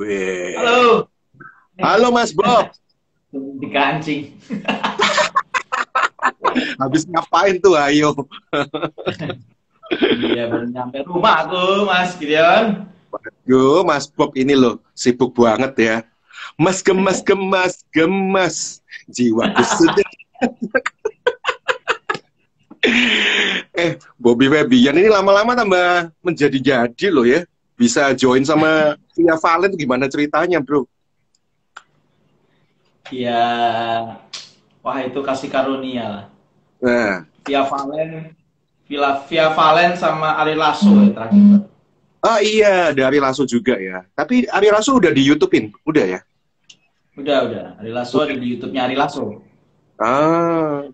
Wih. Halo. Halo Mas Bob. Dikancing. Habis ngapain tuh, ayo? Iya, baru nyampe rumah aku, Mas Gideon. Yo, Mas Bob ini loh, sibuk banget ya. Mas gemas, gemas, gemas. Jiwaku sudah. Bobby Febian ini lama-lama tambah menjadi-jadi loh ya. Bisa join sama Via Valen, gimana ceritanya, bro? Ya, wah itu kasih karunia lah. Nah, Via Valen sama Ari Lasso ya terakhir. iya, dari Lasso juga ya. Tapi Ari Lasso udah di YouTube-in, udah ya? Udah. Ari Lasso ada di YouTube-nya Ari Lasso. Ah,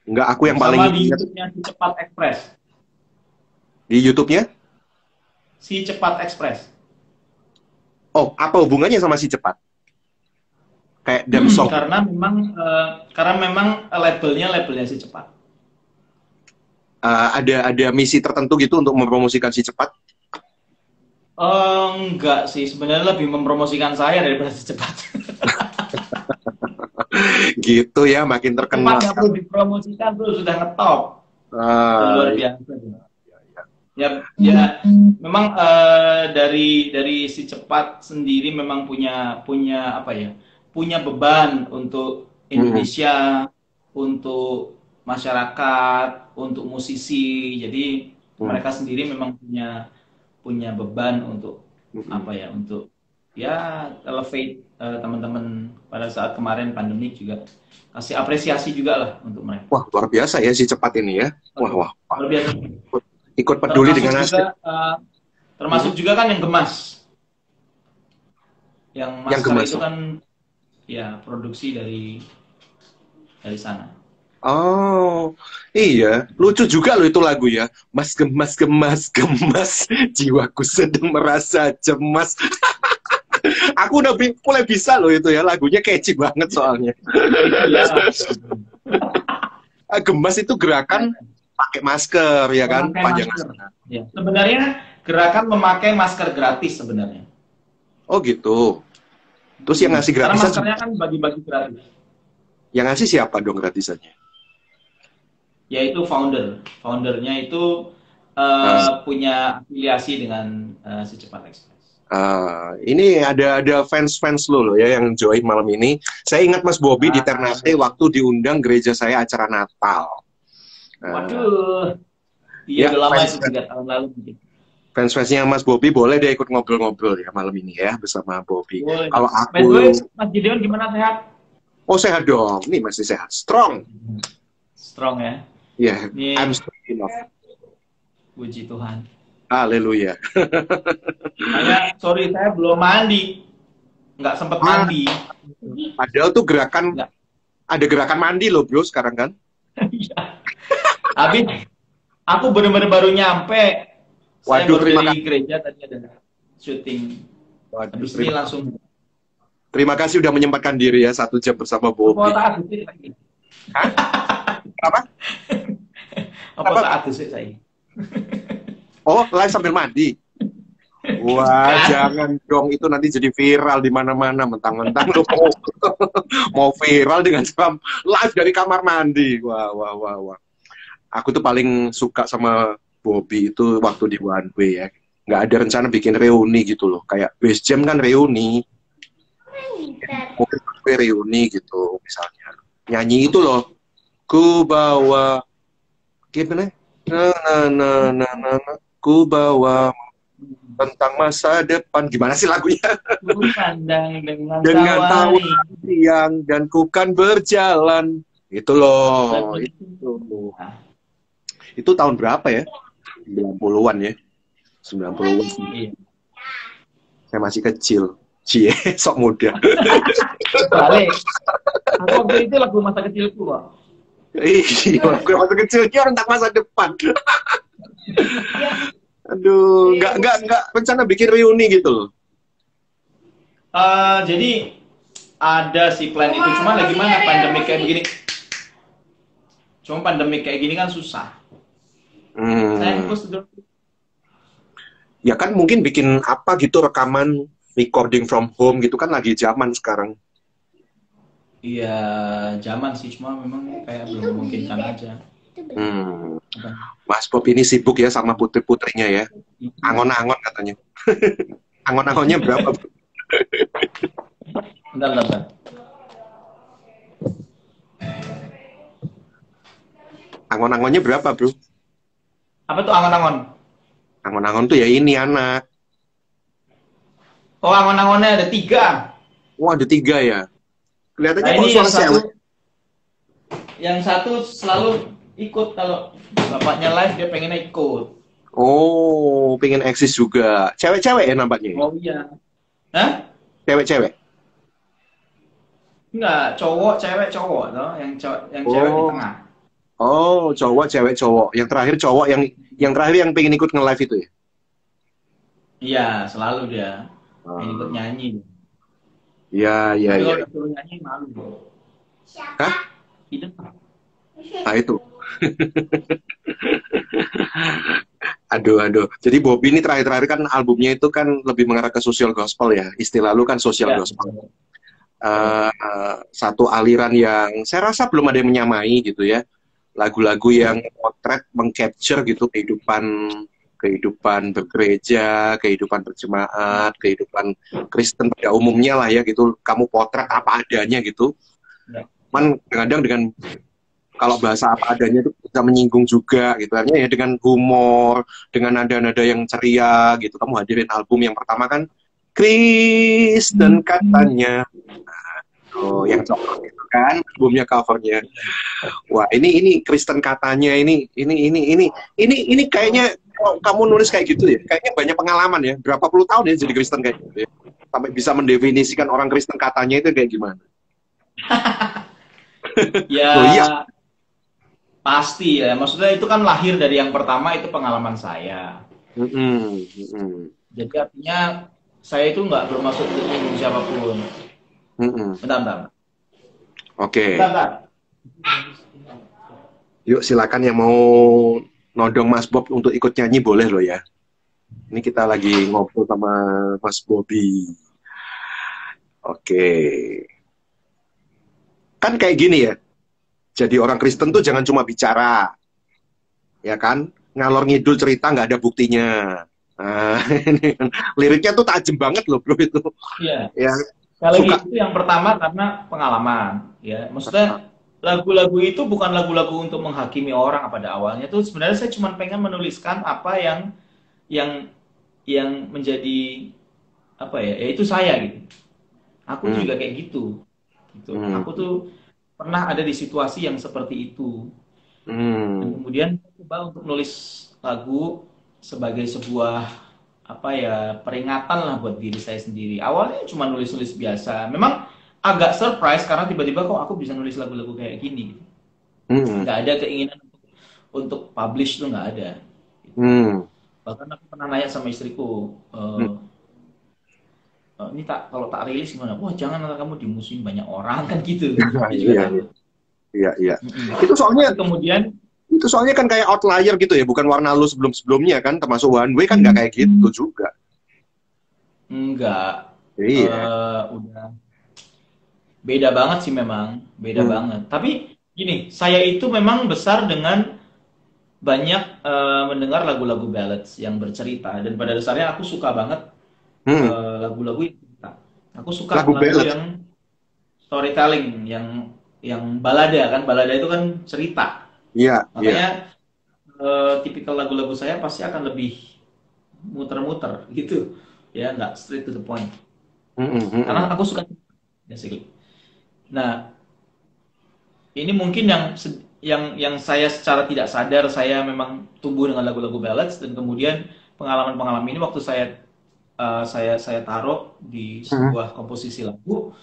nggak, aku yang paling Sama di ingat. YouTube-nya Si Cepat Express. Di YouTube-nya? Si Cepat Express. Oh, apa hubungannya sama si cepat? Kayak Dem Song. Karena memang labelnya Si Cepat. Ada misi tertentu gitu untuk mempromosikan si cepat? Enggak sih, sebenarnya lebih mempromosikan saya daripada Si Cepat. Gitu ya, makin terkenal. Cepat nggak perlu dipromosikan tuh sudah ngetop. Luar biasa. Ya, memang dari Si Cepat sendiri memang punya apa ya? Punya beban untuk Indonesia, untuk masyarakat, untuk musisi. Jadi mereka sendiri memang punya beban untuk apa ya? Untuk ya elevate teman-teman pada saat kemarin pandemi juga kasih apresiasi juga lah untuk mereka. Wah, luar biasa ya si cepat ini ya. Wah. Luar biasa. Ikut peduli dengan nasib. Termasuk juga kan yang gemas. Yang masker gemas, itu kan ya produksi dari sana. Oh, iya. Lucu juga loh itu lagu ya. Mas gemas, gemas, gemas. Jiwaku sedang merasa cemas. Aku udah mulai bisa loh itu ya. Lagunya catchy banget soalnya. Gemas itu gerakan pakai masker ya kan? Panjang masker. Ya. Sebenarnya gerakan memakai masker gratis sebenarnya. Oh gitu. Terus yang ngasih gratisan? Karena maskernya kan bagi-bagi gratis. Yang ngasih siapa dong gratisannya? Yaitu foundernya itu punya afiliasi dengan Si Cepat Express. Ini ada fans lo ya yang join malam ini. Saya ingat Mas Bobby di Ternate waktu diundang gereja saya acara Natal. Waduh, iya udah lama itu 3 tahun lalu mungkin. Fans-fansnya Mas Bobby boleh dia ikut ngobrol-ngobrol ya malam ini ya bersama Bobby. Kalau aku, Mas Gideon gimana, sehat? Oh sehat dong, nih masih sehat, strong ya. Iya, I'm strong enough. Puji Tuhan. Haleluya. Sorry, saya belum mandi. Nggak sempat mandi. Padahal tuh ada gerakan mandi loh bro sekarang kan. Iya. Habis, aku benar-benar baru nyampe. Saya baru dari gereja tadi ada syuting. Habis ini langsung. Terima kasih udah menyempatkan diri ya 1 jam bersama Bobby. Apa? Apa saat itu saya? Oh, live sambil mandi. Wah, jangan dong, itu nanti jadi viral di mana-mana. Mentang-mentang lu mau viral dengan live dari kamar mandi. Wah. Aku tuh paling suka sama Bobby itu waktu di One Way ya. Nggak ada rencana bikin reuni gitu loh. Kayak Base Jam kan reuni. Mungkin reuni gitu misalnya. Nyanyi itu loh. Ku bawa gimana? Ku bawa tentang masa depan. Gimana sih lagunya? Ku pandang dengan tawa siang dan ku kan berjalan. Itu loh. Itu tahun berapa ya? 90-an ya. 90-an. Iya. Saya masih kecil. Cie, sok muda. Balik. Aku waktu itu lagu masa kecilku kok. Iya, masa kecilnya tentang masa depan. Aduh, nggak rencana bikin reuni gitu loh. Jadi ada sih plan itu, cuma lagi mana pandemi kayak begini. Cuma pandemi kayak gini kan susah. Ya kan mungkin bikin apa gitu rekaman recording from home gitu kan lagi zaman sekarang. Iya, zaman sih, cuma memang kayak belum memungkinkan aja. Hmm. Apa? Mas Bob ini sibuk ya sama putri-putrinya ya. Iya. Angon-angon katanya. Angon-angonnya berapa? Bentar, bentar, bentar. Angon-angonnya berapa, bro? Apa tuh angon-angon? Angon-angon tuh ya ini anak. Oh, angon-angonnya ada 3. Wah, ada 3 ya. Nah Kelihatannya kok ini suara cewek. yang satu selalu ikut kalau bapaknya live dia pengennya ikut. Oh, pengen eksis juga. Cewek-cewek ya nampaknya. Oh iya. Hah? Cewek-cewek. Enggak, cowok, cewek, cowok toh. Yang cewek di Oh. tengah. Oh, cowok, cewek, cowok. Yang terakhir cowok yang terakhir yang pengen ikut nge-live itu ya. Iya, selalu dia pengen ikut Ah. nyanyi. Iya, iya, Tapi iya. kalau disuruh nyanyi malu. Hah? Tidak. Nah, itu. Aduh, aduh. Jadi Bobby ini terakhir-terakhir kan albumnya itu kan lebih mengarah ke social gospel ya. Istilah lu kan social Ya. gospel. Satu aliran yang saya rasa belum ada yang menyamai gitu ya. Lagu-lagu yang potret, mengcapture gitu kehidupan bergereja, kehidupan berjemaat, kehidupan Kristen pada umumnya lah ya gitu. Kamu potret apa adanya gitu. Ya. Cuman kadang-kadang dengan kalau bahasa apa adanya itu bisa menyinggung juga gitu. Artinya ya dengan humor, dengan nada-nada yang ceria gitu. Kamu hadirin album yang pertama kan Kristen katanya. Oh, yang coklat itu kan albumnya covernya. Wah, ini Kristen katanya ini kayaknya kalau kamu nulis kayak gitu ya, kayaknya banyak pengalaman ya. Berapa puluh tahun ya jadi Kristen kayak gitu ya. Sampai bisa mendefinisikan orang Kristen katanya itu kayak gimana? Ya, Oh iya. pasti ya. Maksudnya itu kan lahir dari yang pertama itu pengalaman saya. Jadi artinya saya itu nggak bermaksud untuk menyinggung siapapun. Bentar, bentar. Oke. Bentar, bentar. Yuk silakan yang mau nodong Mas Bob untuk ikut nyanyi boleh loh ya. Ini kita lagi ngobrol sama Mas Bobby. Oke. Kan kayak gini ya. Jadi orang Kristen tuh jangan cuma bicara. Ya kan? Ngalor ngidul cerita nggak ada buktinya. Nah, ini kan. Liriknya tuh tajam banget loh bro itu. Iya. Ya, Sekali lagi suka. itu yang pertama karena pengalaman. Ya, maksudnya lagu-lagu itu bukan lagu-lagu untuk menghakimi orang pada awalnya. Itu sebenarnya saya cuma pengen menuliskan apa yang yang menjadi apa ya? Yaitu saya gitu. Aku tuh juga kayak gitu. Gitu. Aku tuh pernah ada di situasi yang seperti itu. Dan kemudian coba untuk nulis lagu sebagai sebuah apa ya peringatan lah buat diri saya sendiri. Awalnya cuma nulis-nulis biasa. Memang agak surprise karena tiba-tiba kok aku bisa nulis lagu-lagu kayak gini. Nggak ada keinginan untuk publish tuh nggak ada. Bahkan aku pernah nanya sama istriku, ini kalau tak rilis gimana? Wah jangan nanti kamu dimusuhin banyak orang kan gitu. Dia juga takut. Iya. Itu soalnya Tapi kemudian itu soalnya kan kayak outlier gitu ya, bukan warna lu sebelum-sebelumnya kan, termasuk One Way kan nggak kayak gitu juga. enggak, Iya. udah beda banget sih memang, beda banget. Tapi gini, saya itu memang besar dengan banyak mendengar lagu-lagu ballads yang bercerita dan pada dasarnya aku suka banget lagu-lagu yang cerita. Aku suka lagu yang storytelling, yang balada kan, balada itu kan cerita. Iya. Makanya tipikal lagu-lagu saya pasti akan lebih muter-muter gitu, ya nggak straight to the point. Karena aku suka basically. Nah, ini mungkin yang saya secara tidak sadar saya memang tumbuh dengan lagu-lagu ballads dan kemudian pengalaman-pengalaman ini waktu saya taruh di sebuah komposisi lagu,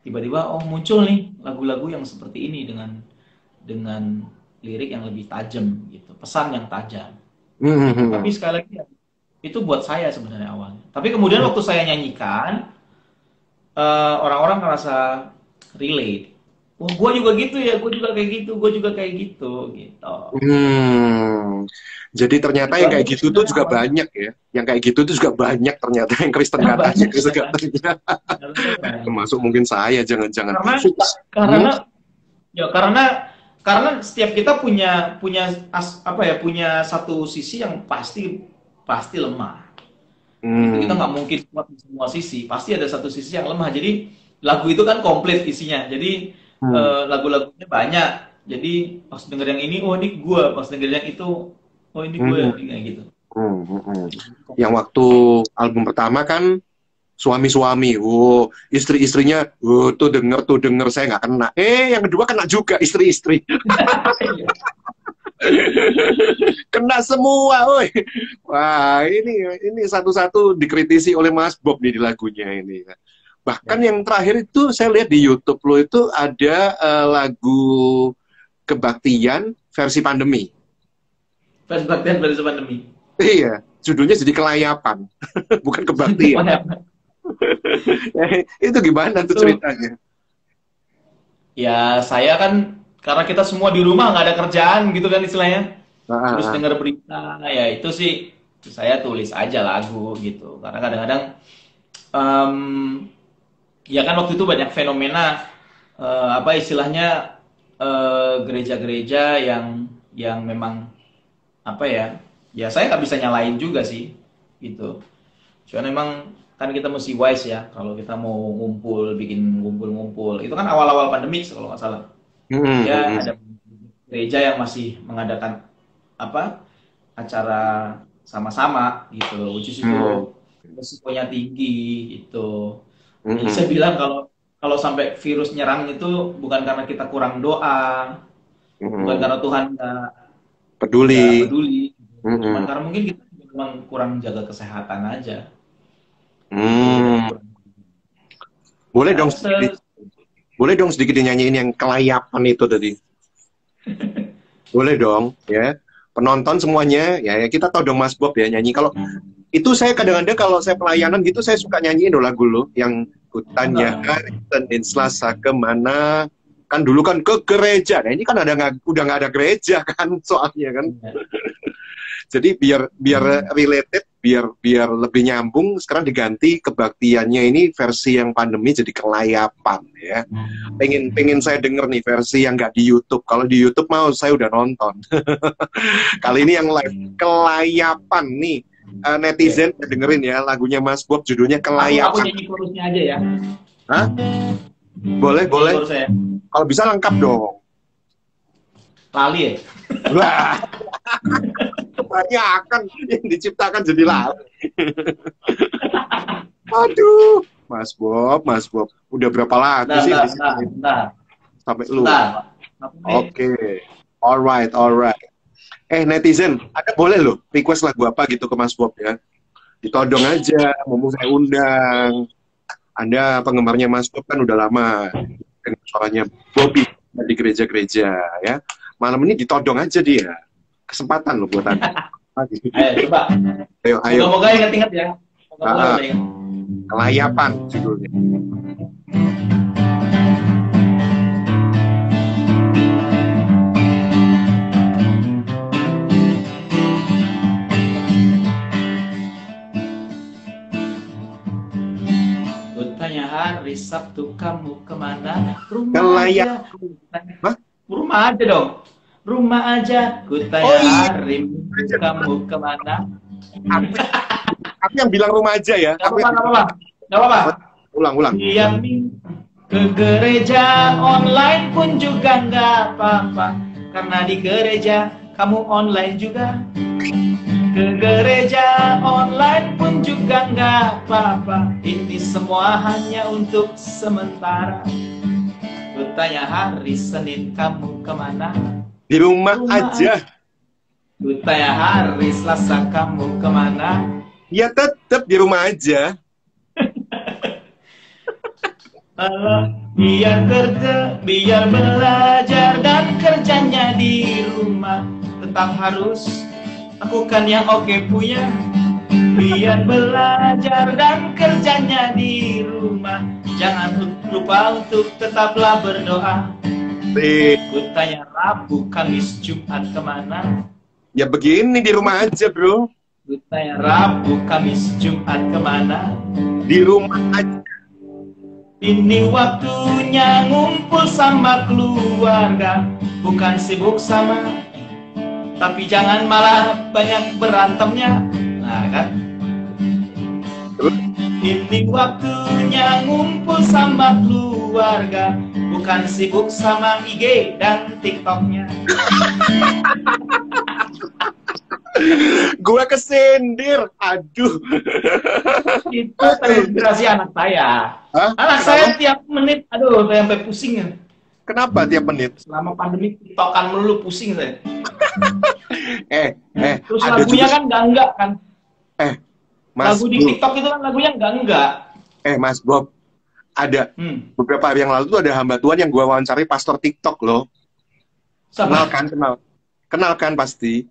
tiba-tiba oh muncul nih lagu-lagu yang seperti ini dengan lirik yang lebih tajam gitu, pesan yang tajam. Tapi sekali lagi itu buat saya sebenarnya awalnya. Tapi kemudian waktu saya nyanyikan orang-orang ngerasa relate. oh, gue juga gitu ya, gue juga kayak gitu, gue juga kayak gitu, gitu. Jadi ternyata Itu yang aja kayak gitu tuh juga awalnya. banyak ya. Yang kayak gitu tuh juga banyak ternyata yang Kristen katanya, Banyak Kristen ternyata, katanya. ternyata banyak. Termasuk mungkin saya, jangan-jangan. Karena Suka. Hmm? karena ya karena setiap kita punya punya apa ya, punya satu sisi yang pasti pasti lemah. Itu kita Hmm. nggak mungkin kuat di semua sisi, pasti ada satu sisi yang lemah. Jadi lagu itu kan komplit isinya, jadi Hmm. lagu-lagunya banyak. Jadi pas denger yang ini, oh ini gue, pas denger yang itu, oh ini gue, Hmm. kayak gitu. Yang waktu album pertama kan suami-suami, istri-istrinya, tuh denger saya nggak kena. Yang kedua kena juga istri-istri, kena semua, woi. Wah, ini satu-satu dikritisi oleh Mas Bob nih di lagunya ini. Bahkan Ya. yang terakhir itu saya lihat di YouTube lo itu ada lagu kebaktian versi pandemi. Fans Baktian dari pandemi. Iya, judulnya jadi kelayapan, bukan kebaktian. Itu gimana tuh Itu ceritanya? ya saya kan karena kita semua di rumah nggak ada kerjaan gitu kan istilahnya. Terus Ah, dengar berita, ya itu sih saya tulis aja lagu gitu. Karena kadang-kadang em, ya kan waktu itu banyak fenomena apa istilahnya gereja-gereja yang memang apa ya, ya saya nggak bisa nyalain juga sih gitu. Cuman memang kan kita mesti wise ya kalau kita mau ngumpul, bikin ngumpul-ngumpul. Itu kan awal-awal pandemi kalau nggak salah. Ya ada gereja yang masih mengadakan apa acara sama-sama gitu, which is itu resikonya tinggi gitu. Jadi saya bilang kalau kalau sampai virus nyerang itu bukan karena kita kurang doa, bukan karena Tuhan nggak peduli. peduli, cuman Mm-mm. karena mungkin kita memang kurang jaga kesehatan aja. Itu dari Hmm. kurang. Boleh Ya, dong sedikit, boleh dong sedikit dinyanyiin yang kelayapan itu tadi. Boleh dong, ya. Penonton semuanya, ya kita tahu dong Mas Bob ya nyanyi. Kalau itu saya kadang-kadang kalau saya pelayanan gitu saya suka nyanyiin loh lagu lo yang hutannya enggak. hari Senin Selasa kemana, kan dulu kan ke gereja. Nah ini kan udah nggak ada gereja kan soalnya kan. Jadi biar biar related, biar biar lebih nyambung, sekarang diganti kebaktiannya ini versi yang pandemi jadi kelayapan ya. Pengen saya denger nih versi yang nggak di YouTube. Kalau di YouTube mau saya udah nonton. Kali ini yang live kelayapan nih. Netizen dengerin ya lagunya Mas Bob judulnya Aku Kelayapan. nyanyi chorusnya aja ya. Hah? Boleh, Nyanyi boleh. chorus saya. Kalau bisa lengkap dong. Lali ya. Wah, kebanyakan yang diciptakan jadi lagu. Aduh, Mas Bob, Mas Bob. Udah berapa lagu sih di sini? Sampai lupa. Oke. Alright, alright. Netizen, ada boleh loh request lagu apa gitu ke Mas Bob ya. Ditodong aja, mumpung saya undang. Anda penggemarnya Mas Bob kan udah lama dengan suaranya Bobby di gereja-gereja ya. Malam ini ditodong aja dia. Kesempatan loh buat Anda. Ayo coba. Ayo, ayo. Moga-moga ingat-ingat ya. Moga-moga ingat. Kelayapan judulnya. Kutanya hari Sabtu kamu kemana? Rumah Kelayapan. aja. Hah? Rumah aja dong. Rumah aja. Kutanya hari Minggu kamu kemana? Aku yang bilang rumah aja ya. Gak apa-apa. Gak apa-apa. Ulang. Yang ke gereja online pun juga nggak apa-apa. Karena di gereja kamu online juga. Ke gereja online pun juga nggak apa-apa. Ini semua hanya untuk sementara. Kutanya hari Senin kamu kemana? Di rumah aja. Kutanya hari Selasa kamu kemana? Ya tetap di rumah aja. Biar kerja, biar belajar dan kerjanya di rumah. Tetap harus lakukan yang oke punya. Biar belajar dan kerjanya di rumah. Jangan lupa untuk tetaplah berdoa. Kutanya Rabu, Kamis, Jumat kemana? Ya begini di rumah aja bro. Kutanya Rabu, Kamis, Jumat kemana? Di rumah aja. Ini waktunya ngumpul sama keluarga, bukan sibuk sama, tapi jangan malah banyak berantemnya. Nah kan? Ini waktunya ngumpul sama keluarga, bukan sibuk sama IG dan TikToknya. Gua kesindir, aduh. Itu terinspirasi anak saya. Hah? Anak Kenapa? saya tiap menit, aduh, sampai pusing ya. Kenapa tiap menit? Selama pandemi TikTokan melulu pusing saya. Terus ada lagunya juga, kan enggak kan? Mas Lagu di Bob, TikTok itu kan lagunya enggak. Mas Bob, ada beberapa hari yang lalu tuh ada hamba Tuhan yang gua wawancari pastor TikTok loh. Kenal Siapa? kan, kenal kan pasti.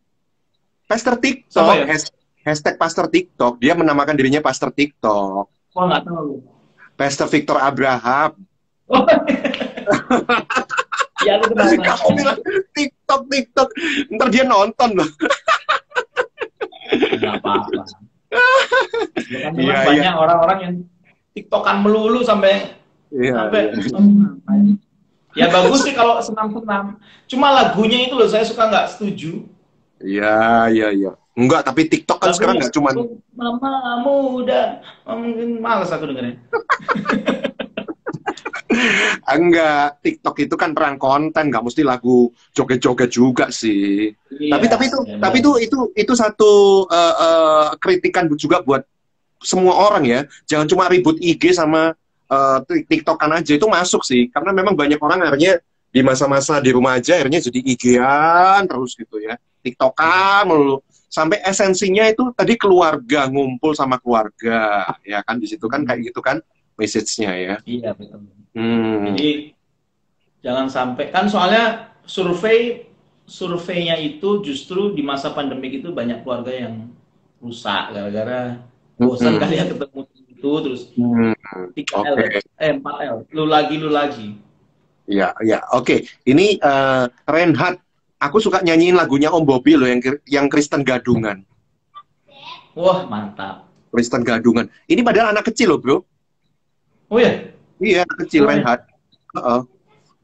Pastor TikTok, Siapa ya? hashtag pastor TikTok, dia menamakan dirinya pastor TikTok. Wah, nggak tahu. Pastor Victor Abraham. Oh, ya, aku kenal. Kamu bilang TikTok, ntar dia nonton loh. Nggak apa-apa. Ya kan memang Iya, banyak orang-orang yang TikTokan melulu sampai Iya. Ya bagus sih kalau senam-senam. Cuma lagunya itu loh saya suka nggak setuju. Iya. Enggak, tapi TikTok kan sekarang nggak cuman Mama muda, males aku dengerin. enggak, TikTok itu kan perang konten, nggak mesti lagu joget-joget juga sih. Iya, Tapi itu satu kritikan juga buat semua orang ya. Jangan cuma ribut IG sama TikTokan aja, itu masuk sih. Karena memang banyak orang akhirnya di masa-masa di rumah aja akhirnya jadi IG-an terus gitu ya. TikTokan melulu. Sampai esensinya itu tadi keluarga, ngumpul sama keluarga. Ya kan di situ kan kayak gitu kan message-nya ya. Iya, betul. Jadi jangan sampai, kan soalnya surveinya itu justru di masa pandemik itu banyak keluarga yang rusak gara-gara bosan kali ya ketemu itu terus 3L, 4L, lu lagi. Ya, oke. Ini Reinhard, aku suka nyanyiin lagunya Om Bobby loh yang Kristen Gadungan. Wah, mantap. Kristen Gadungan. Ini padahal anak kecil loh, bro. Oh ya? Iya, anak kecil Reinhard.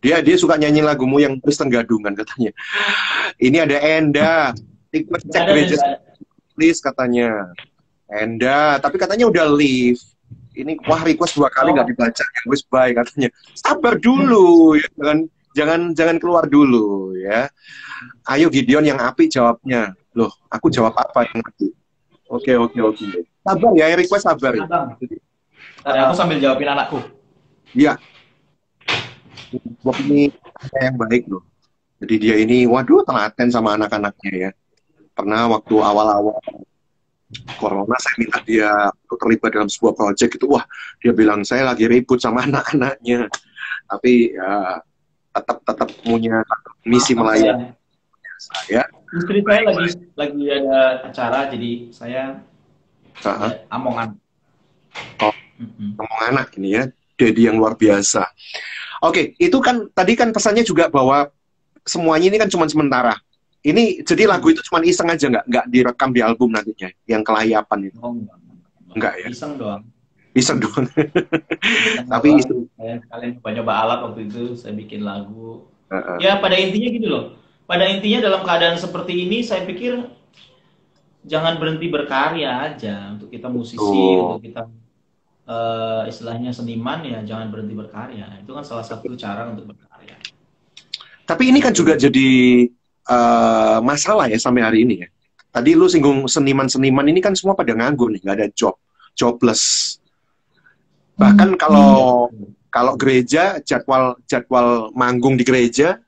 Dia suka nyanyiin lagumu yang Kristen Gadungan katanya. Ini ada Enda. Cek gereja please katanya. Enda, tapi katanya udah leave. Ini request 2 kali nggak dibaca, wis bye katanya. Sabar dulu ya, jangan keluar dulu ya. Ayo Gideon yang api jawabnya. Loh, aku jawab apa yang api? Oke. Sabar ya, request sabar ya. Tadi aku sambil jawabin anakku. Iya. Bob ini yang baik loh. Jadi dia ini, waduh, telaten sama anak-anaknya ya. Pernah waktu awal-awal Corona saya minta dia untuk terlibat dalam sebuah proyek itu, wah dia bilang saya lagi ribut sama anak-anaknya, tapi ya tetap punya misi melayani saya. Istri saya lagi ada acara, jadi saya amongan. Ngomong anak ini ya, Dedi yang luar biasa. Oke, itu kan tadi kan pesannya juga bahwa semuanya ini kan cuma sementara. Ini jadi lagu itu cuma iseng aja, nggak direkam di album nantinya yang kelayapan itu. Oh, enggak ya? Iseng doang. Tapi saya kalian coba alat waktu itu saya bikin lagu. Ya pada intinya gitu loh. Pada intinya dalam keadaan seperti ini saya pikir jangan berhenti berkarya aja untuk kita musisi, untuk kita istilahnya seniman ya jangan berhenti berkarya. Itu kan salah satu cara untuk berkarya. Tapi ini kan juga jadi masalah ya sampai hari ini ya. Tadi lu singgung seniman-seniman ini kan semua pada nganggur nih, nggak ada jobless. Bahkan kalau gereja jadwal manggung di gereja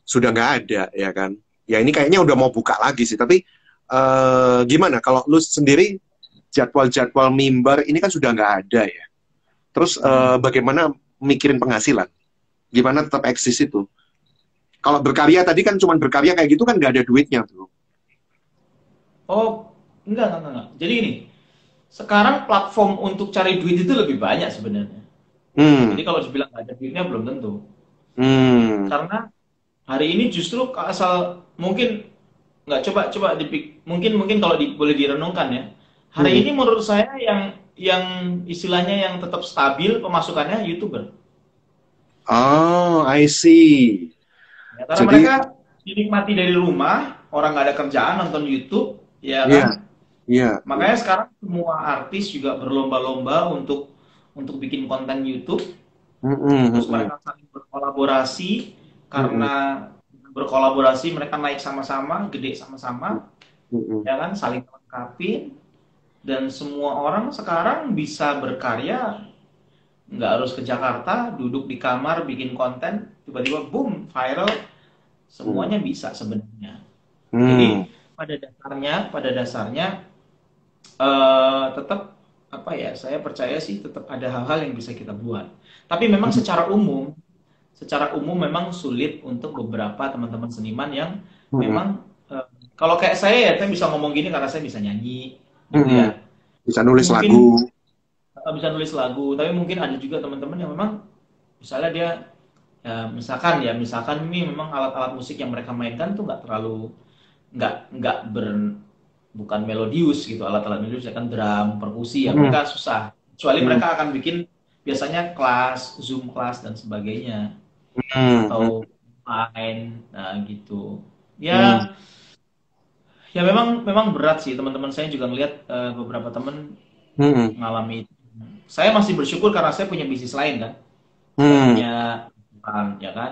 sudah nggak ada ya kan. Ya ini kayaknya udah mau buka lagi sih. Tapi gimana kalau lu sendiri jadwal mimbar ini kan sudah nggak ada ya. Terus bagaimana mikirin penghasilan? Gimana tetap eksis itu? Kalau berkarya tadi kan cuma berkarya kayak gitu kan nggak ada duitnya tuh. Oh, enggak. Jadi ini, sekarang platform untuk cari duit itu lebih banyak sebenarnya. Jadi kalau dibilang nggak ada duitnya belum tentu. Hmm. Karena hari ini justru asal mungkin nggak coba mungkin mungkin kalau boleh direnungkan ya. Hari Hmm. ini menurut saya yang istilahnya yang tetap stabil pemasukannya YouTuber. Oh, I see. Ya, karena Jadi, mereka dinikmati dari rumah, orang nggak ada kerjaan nonton YouTube, ya iya, kan? iya, iya. Makanya sekarang semua artis juga berlomba-lomba untuk bikin konten YouTube. Hmm, hmm, Terus hmm, mereka saling berkolaborasi, hmm, karena berkolaborasi mereka naik sama-sama, gede hmm, sama-sama, hmm, hmm, ya kan? Saling melengkapi dan semua orang sekarang bisa berkarya, nggak harus ke Jakarta, duduk di kamar bikin konten, tiba-tiba boom viral, hmm, semuanya bisa sebenarnya. hmm, Jadi pada dasarnya tetap apa ya? Saya percaya sih tetap ada hal-hal yang bisa kita buat. Tapi memang hmm, secara umum memang sulit untuk beberapa teman-teman seniman yang hmm, memang eh, kalau kayak saya ya, saya bisa ngomong gini karena saya bisa nyanyi hmm, gitu hmm. ya. Bisa Tapi nulis mungkin lagu. bisa nulis lagu, tapi mungkin ada juga teman-teman yang memang misalnya dia ya misalkan ini memang alat-alat musik yang mereka mainkan tuh nggak terlalu nggak bukan melodius gitu, alat-alat melodius ya kan, drum perkusi ya Hmm, mereka susah, kecuali hmm, mereka akan bikin biasanya kelas zoom kelas dan sebagainya hmm, hmm, atau main nah gitu hmm, ya. Ya memang memang berat sih, teman-teman saya juga ngelihat beberapa teman hmm, mengalami itu. Saya masih bersyukur karena saya punya bisnis lain kan. Saya hmm. punya ya kan.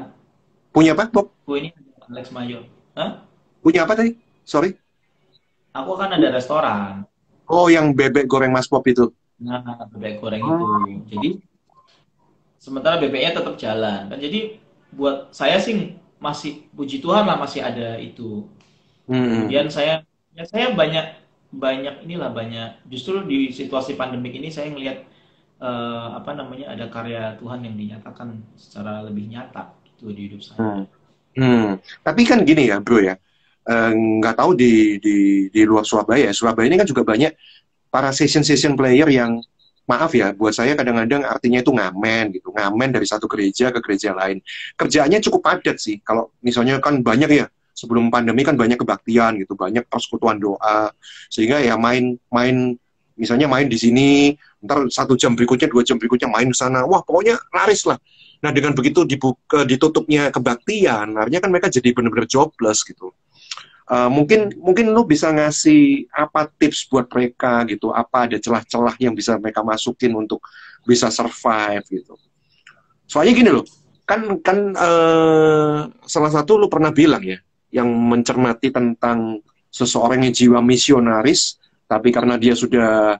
Punya apa, Bob? Aku ini Alex Mayor. Hah? Punya apa tadi? Sorry. Aku kan ada restoran. Oh, yang bebek goreng Mas Bob itu. Nah, bebek goreng itu. Oh. Jadi sementara bebeknya tetap jalan kan. Jadi buat saya sih masih puji Tuhan lah masih ada itu. Hmm, Kemudian saya banyak banyak inilah banyak justru di situasi pandemik ini saya ngelihat apa namanya ada karya Tuhan yang dinyatakan secara lebih nyata gitu di hidup hmm, saya. hmm. Tapi kan gini ya, bro ya. Nggak tahu di luar Surabaya. Surabaya ini kan juga banyak para session player yang maaf ya, buat saya kadang-kadang artinya itu ngamen gitu, ngamen dari satu gereja ke gereja lain. Kerjaannya cukup padat sih. Kalau misalnya kan banyak ya, sebelum pandemi kan banyak kebaktian gitu, banyak persekutuan doa, sehingga ya main misalnya main di sini, ntar 1 jam berikutnya, 2 jam berikutnya main ke sana, wah pokoknya laris lah. Nah dengan begitu ditutupnya kebaktian, artinya kan mereka jadi benar-benar jobless gitu. Mungkin lu bisa ngasih apa tips buat mereka gitu, apa ada celah-celah yang bisa mereka masukin untuk bisa survive gitu. Soalnya gini loh, kan salah satu lu pernah bilang ya, yang mencermati tentang seseorang yang jiwa misionaris, tapi karena dia sudah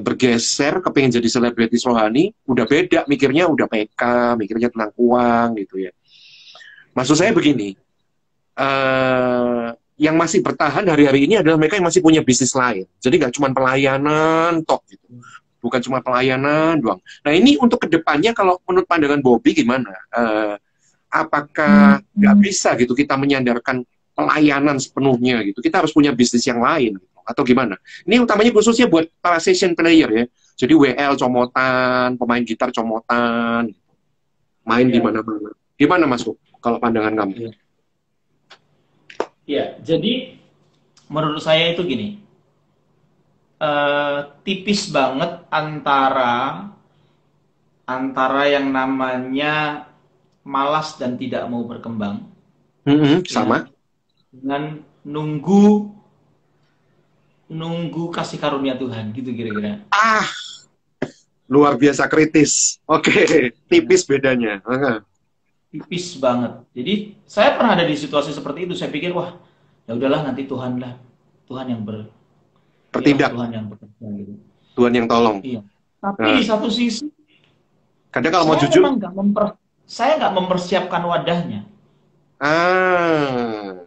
bergeser, kepingin jadi selebritis rohani, udah beda mikirnya, udah PK, mikirnya tentang uang gitu ya. Maksud saya begini, uh, yang masih bertahan hari-hari ini adalah mereka yang masih punya bisnis lain. Jadi nggak cuma pelayanan tok gitu. Bukan cuma pelayanan doang. Nah ini untuk kedepannya kalau menurut pandangan Bobby gimana? Apakah nggak bisa gitu kita menyandarkan pelayanan sepenuhnya gitu? Kita harus punya bisnis yang lain gitu. Atau gimana? Ini utamanya khususnya buat para session player ya. Jadi WL comotan, pemain gitar comotan, main di Ya, mana-mana. Gimana Mas Bob, kalau pandangan kamu? ya, ya. Jadi menurut saya itu gini, tipis banget antara antara yang namanya malas dan tidak mau berkembang dengan Sama. dengan nunggu nunggu kasih karunia Tuhan gitu kira-kira. Ah, luar biasa kritis. Oke, Ya, tipis bedanya. tipis banget. Jadi saya pernah ada di situasi seperti itu. Saya pikir wah ya udahlah nanti Tuhan lah, Tuhan yang inilah Bertindak, Tuhan yang bekerja gitu. Tuhan yang tolong. Iya. Tapi Nah, di satu sisi kadang kalau mau saya jujur, memang nggak mempersiapkan wadahnya. ah,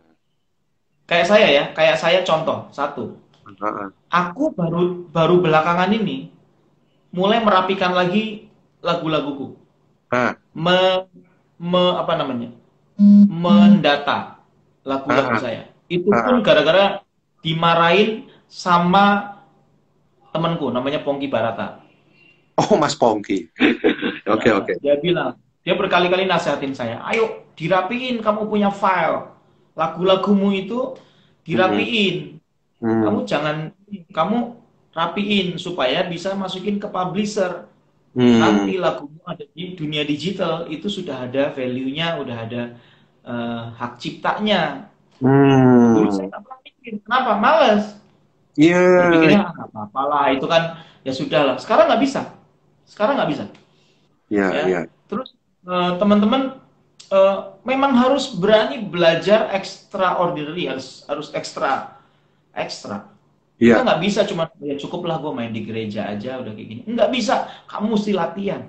Kayak saya contoh satu. ah, Aku baru baru belakangan ini mulai merapikan lagi lagu-laguku. ah, Me, apa namanya? Mendata lagu-lagu ah, saya. Itu ah. pun gara-gara dimarahin sama temanku namanya Pongki Barata. Oh, Mas Pongki. Oke, Ya, oke. dia bilang, Dia berkali-kali nasihatin saya, ayo dirapiin kamu punya file. Lagu-lagumu itu Hmm. dirapiin. Hmm. Kamu rapiin supaya bisa masukin ke publisher. Hmm. Nanti lagumu ada di dunia digital, itu sudah ada value-nya, udah ada hak ciptanya. Dulu saya Hmm. nggak pernah mikir, kenapa? Males. Iya. Berpikirnya, nggak apa-apa lah, itu kan ya sudah lah. Sekarang nggak bisa. Sekarang nggak bisa. Iya, Ya, iya. terus teman-teman memang harus berani belajar extraordinary, harus ekstra ekstra. Kita Iya. nggak bisa cuma ya cukuplah gue main di gereja aja udah kayak gini. Nggak bisa, kamu mesti latihan,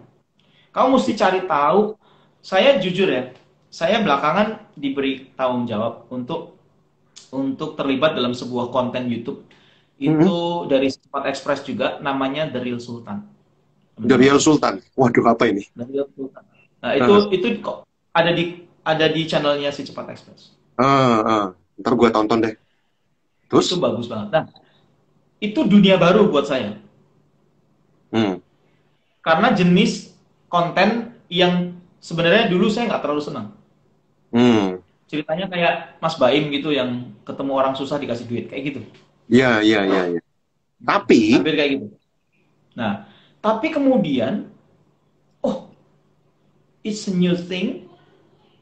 kamu mesti cari tahu. Saya jujur ya, saya belakangan diberi tanggung jawab untuk terlibat dalam sebuah konten YouTube Hmm. itu dari Cepat Express juga, namanya The Real Sultan, Dari teman-teman. Al Sultan. Waduh, apa ini? The Real Sultan. Nah, Ah, itu kok ada di channelnya si Cepat Express. ah. Ntar gue tonton deh. Terus? Itu bagus banget. Nah, itu dunia baru buat saya. Hmm. Karena jenis konten yang sebenarnya dulu saya nggak terlalu senang. Hmm. Ceritanya kayak Mas Baim gitu yang ketemu orang susah dikasih duit kayak gitu. Iya, iya, iya, iya. Tapi, Hampir kayak gitu. Nah, tapi kemudian, oh, it's a new thing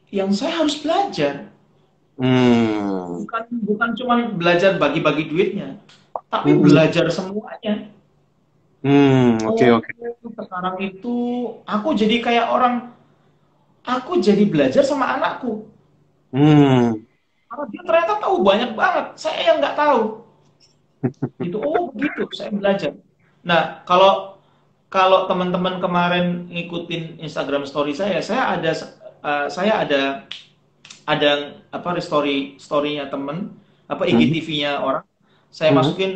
yang saya harus belajar. hmm. Bukan cuma belajar bagi-bagi duitnya, tapi Hmm. belajar semuanya. Hmm. Oke, Oh, oke. sekarang itu aku jadi kayak orang, aku jadi belajar sama anakku. Hmm. Karena dia ternyata tahu banyak banget, saya yang nggak tahu. Gitu, oh begitu, saya belajar. Nah, kalau kalau teman-teman kemarin ngikutin Instagram story saya ada apa story-nya temen, apa Hmm. IGTV-nya orang, saya Hmm. masukin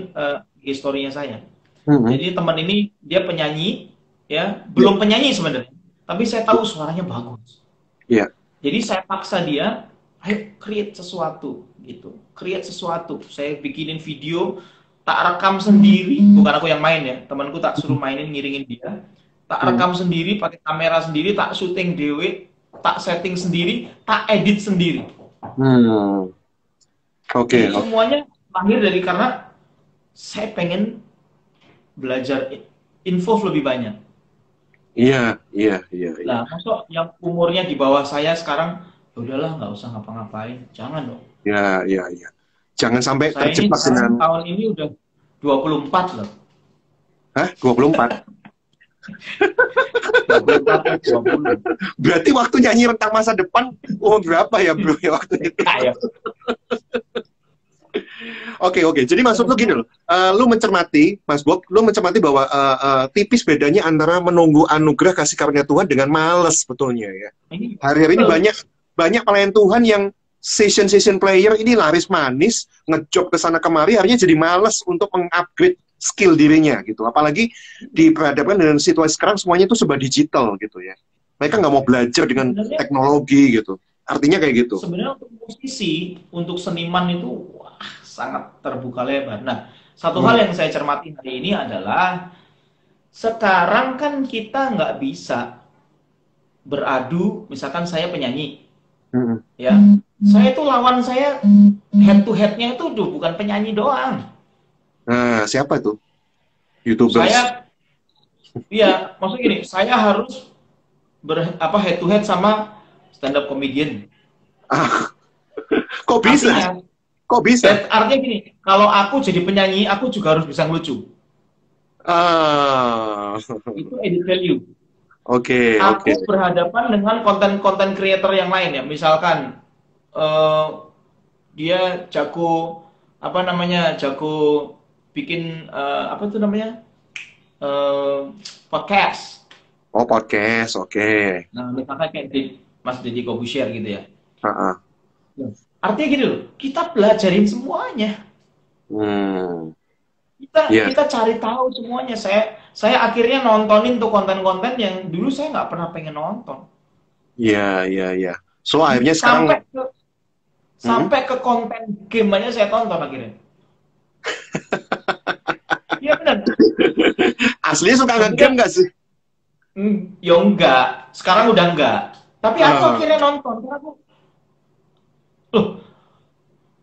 IG story-nya saya. Hmm. Jadi teman ini dia penyanyi, ya Iya, belum penyanyi sebenarnya, tapi saya tahu suaranya bagus. iya. Jadi saya paksa dia, ayo create sesuatu gitu, create sesuatu. Saya bikinin video, tak rekam sendiri, bukan aku yang main ya, temanku tak suruh mainin ngiringin dia, tak Hmm. rekam sendiri pakai kamera sendiri, tak syuting dewe, tak setting sendiri, tak edit sendiri. Hmm. Oke, Itu oke. semuanya lahir dari karena saya pengen belajar info lebih banyak. Iya, iya, iya, iya. Lah, masuk yang umurnya di bawah saya sekarang, ya udahlah nggak usah ngapa-ngapain, jangan dong. Iya, iya, iya. Jangan sampai Saya ini terjebak sekarang dengan, tahun ini udah 24 loh. hah, 24. 24 ke 20. Berarti waktu nyanyi tentang masa depan, oh berapa ya bro ya waktu itu? Kayak. Oke, oke. Jadi maksud lu gini loh, lu mencermati, Mas Bob, lu mencermati bahwa tipis bedanya antara menunggu anugerah kasih karunia Tuhan dengan males sebetulnya ya. Ini Hari-hari ini betul. banyak banyak pelayan Tuhan yang session player ini laris manis, ngejob ke sana kemari, akhirnya jadi males untuk mengupgrade skill dirinya gitu. Apalagi diperhadapkan dengan situasi sekarang semuanya itu serba digital gitu ya. Mereka nggak mau belajar dengan Sebenarnya teknologi gitu. Artinya kayak gitu. sebenarnya untuk musisi, untuk seniman itu wah, sangat terbuka lebar. Nah, satu hal Hmm. yang saya cermati hari ini adalah sekarang kan kita nggak bisa beradu, misalkan saya penyanyi, Hmm. ya, saya itu lawan saya head to headnya itu bukan penyanyi doang. Nah, siapa tuh? YouTubers. Saya, ya, maksudnya gini, saya harus head to head sama stand up comedian. Ah, kok bisa? Artinya, Kok bisa? artinya gini, kalau aku jadi penyanyi, aku juga harus bisa ngelucu. Ah, Itu edit value. oke, oke. Aku berhadapan dengan konten-konten creator yang lain ya, misalkan eh, dia jago apa namanya, jago bikin apa tuh namanya eh, podcast. Oh, podcast, oke. Nah, misalkan kayak di Mas Deddy Kobusier gitu ya. Ah, ah. Artinya gini loh, kita pelajarin semuanya. Hmm, Kita ya, kita cari tahu semuanya. Saya akhirnya nontonin tuh konten-konten yang dulu saya nggak pernah pengen nonton. ya, ya, ya. So akhirnya sekarang, Sampai ke hmm, sampai ke konten game aja saya tonton akhirnya. Iya benar. aslinya suka Maksudnya ngegame nggak sih? Ya enggak. Sekarang udah enggak. Tapi aku Ah, akhirnya nonton. Karena aku, loh,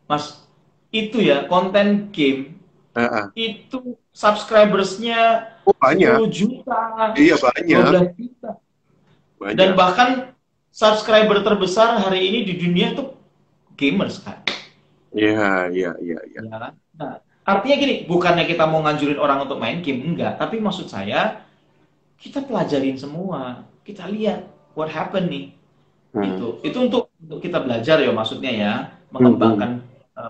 Mas, itu ya konten game ah, ah. itu subscribersnya Oh, banyak. 10 juta, Iya, dua banyak. belas juta. Dan Banyak. bahkan subscriber terbesar hari ini di dunia tuh gamers kan. Iya, iya, iya, iya. Ya kan? Nah, artinya gini, bukannya kita mau nganjurin orang untuk main game, enggak. Tapi maksud saya, kita pelajarin semua. Kita lihat what happened nih. Hmm. Itu untuk kita belajar ya maksudnya ya, Hmm, hmm, mengembangkan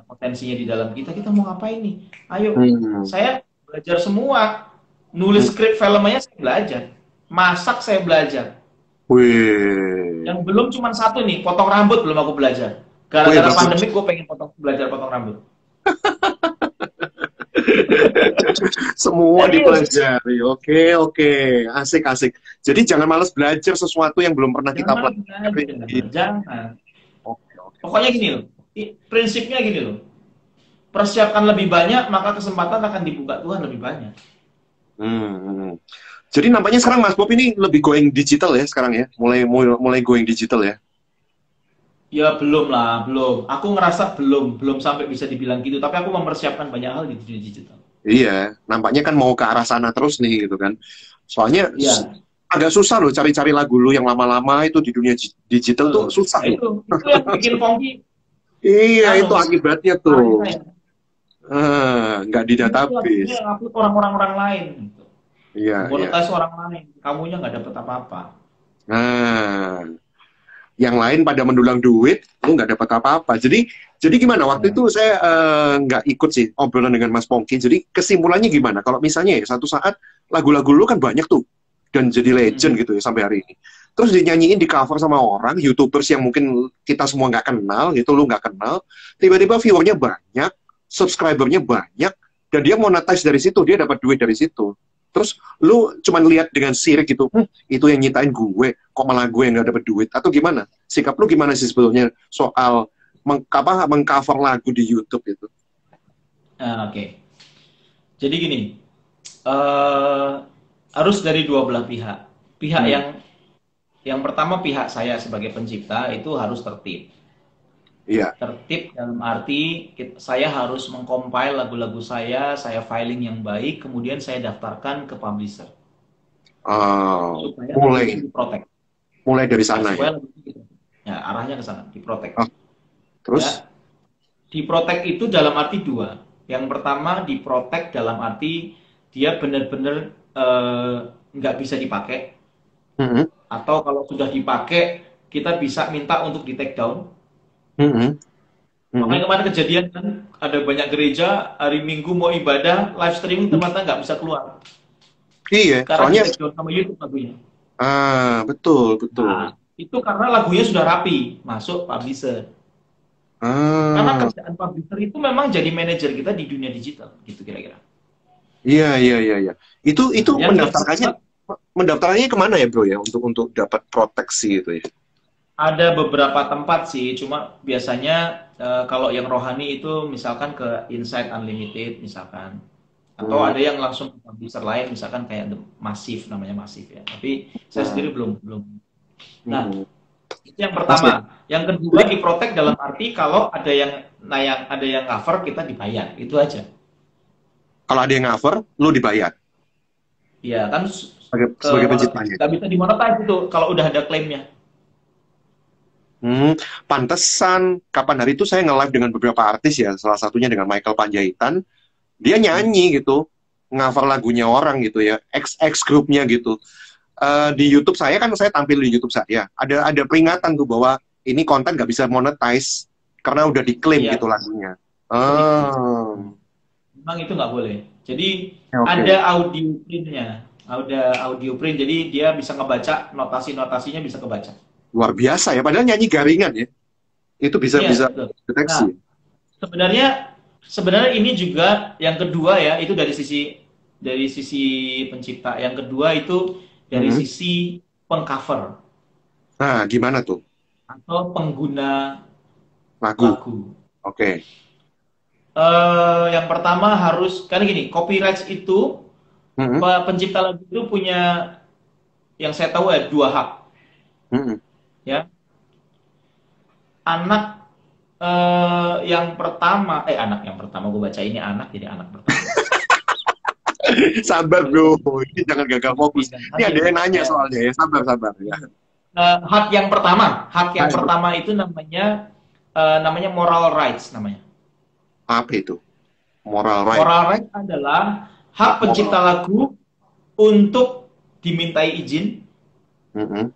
potensinya di dalam kita. Kita mau ngapain nih? Ayo, hmm. saya belajar semua. Nulis Hmm. skrip filmnya saya belajar. Masak saya belajar. Wih. Yang belum cuma satu nih, potong rambut belum aku belajar. Wih, Gara-gara bagus. pandemik gue pengen belajar potong rambut. Semua Serius, dipelajari. Oke, oke. Asik, asik. Jadi jangan malas belajar sesuatu yang belum pernah kita jangan pelajari. belajar, jangan. Oke, oke, Pokoknya oke. gini loh, prinsipnya gini loh. Persiapkan lebih banyak, maka kesempatan akan dibuka Tuhan lebih banyak. Hmm, hmm. Jadi nampaknya sekarang Mas Bob ini lebih going digital ya sekarang ya. Mulai going digital ya. Ya belum lah, belum. Aku ngerasa belum sampai bisa dibilang gitu. Tapi aku mempersiapkan banyak hal di dunia digital. Iya, nampaknya kan mau ke arah sana terus nih gitu kan. Soalnya Ya, agak susah loh cari-cari lagu lu yang lama-lama itu di dunia digital tuh betul. susah Nah, loh. itu yang bikin Pongki, Iya, itu anu, akibatnya tuh. marahin saya. Nggak di Itu lagunya database. yang upload orang-orang lain. Gitu. Iya, iya. Memonetize orang lain. Kamunya nggak dapet apa-apa. Nah, yang lain pada mendulang duit, lu nggak dapat apa-apa. Jadi gimana? Waktu Ya. itu saya nggak ikut sih obrolan dengan Mas Pongki. Jadi kesimpulannya gimana? Kalau misalnya ya satu saat lagu-lagu lu kan banyak tuh dan jadi legend Hmm. gitu ya sampai hari ini. Terus dinyanyiin di cover sama orang, YouTubers yang mungkin kita semua nggak kenal gitu, lu nggak kenal. Tiba-tiba viewernya banyak, subscribernya banyak, dan dia monetize dari situ, dia dapat duit dari situ. Terus lu cuman lihat dengan sirik gitu, itu yang nyitain gue, kok malah gue yang nggak dapet duit atau gimana? Sikap lu gimana sih sebetulnya soal mengcover lagu di YouTube itu? Nah, oke. Jadi gini, eh harus dari dua belah pihak. Pihak Hmm. yang pertama pihak saya sebagai pencipta itu harus tertib. Iya. Tertib dalam arti saya harus mengcompile lagu-lagu saya filing yang baik, kemudian saya daftarkan ke publisher Oh, supaya lagu itu mulai diprotek. mulai dari Ya, sana ya. supaya lagu itu ya arahnya ke sana, diprotek. Oh, terus? Ya, diprotek itu dalam arti dua. Yang pertama diprotek dalam arti dia benar-benar nggak bisa dipakai, Mhm, atau kalau sudah dipakai kita bisa minta untuk di take down. mhm, mhm. Makanya kemarin kejadian kan ada banyak gereja hari Minggu mau ibadah live streaming ternyata nggak bisa keluar Iya, karena di soalnya take down sama YouTube lagunya. betul betul. Nah, itu karena lagunya sudah rapi masuk publisher. Karena Ah, kerjaan publisher itu memang jadi manajer kita di dunia digital gitu kira-kira. iya iya iya iya. Itu Nah, yang mendaftarkannya kedua mendaftarkannya kemana ya bro ya untuk dapat proteksi itu ya? ada beberapa tempat sih, cuma biasanya kalau yang rohani itu misalkan ke Insight Unlimited misalkan, atau Hmm, ada yang langsung ke publisher lain misalkan kayak The Massive namanya Massive ya. Tapi saya hmm, sendiri belum belum. Nah, hmm. itu yang Mas ya. pertama. Yang kedua diprotek dalam arti kalau ada yang cover kita dibayar, itu aja. Kalau ada yang cover, lu dibayar Ya kan ke sebagai penciptanya. nggak bisa dimonetize itu kalau udah ada klaimnya. Hmm, pantesan kapan hari itu saya nge-live dengan beberapa artis ya, salah satunya dengan Michael Panjaitan, dia Hmm. nyanyi gitu, cover lagunya orang gitu ya, ex grupnya gitu. Di YouTube saya kan saya tampil di YouTube saya, ada peringatan tuh bahwa ini konten nggak bisa monetize karena udah diklaim Iya, gitu lagunya. itu itu. Oh, Memang itu nggak boleh. Jadi oke. ada audio printnya, ada audio print. Jadi dia bisa ngebaca notasi-notasinya bisa kebaca. Luar biasa ya, padahal nyanyi garingan ya, itu bisa Iya, bisa betul. Nah, deteksi. sebenarnya sebenarnya ini juga yang kedua ya, itu dari sisi pencipta. Yang kedua itu dari Hmm. sisi pengcover Nah, gimana tuh atau pengguna lagu? lagu. Oke. Yang pertama harus karena gini, copyright itu Hmm. pencipta lagu itu punya yang saya tahu ada dua hak, Mm-mm. ya. Anak anak yang pertama gue baca ini anak jadi anak pertama. Sabar bro, ini jangan gagal fokus. Pindah. Ini ada yang nanya Ya. soalnya ya, sabar sabar ya. Hak yang pertama itu namanya moral rights namanya. Apa itu? Moral right. Moral rights adalah hak pencipta Moral. lagu untuk dimintai izin, Mm-mm.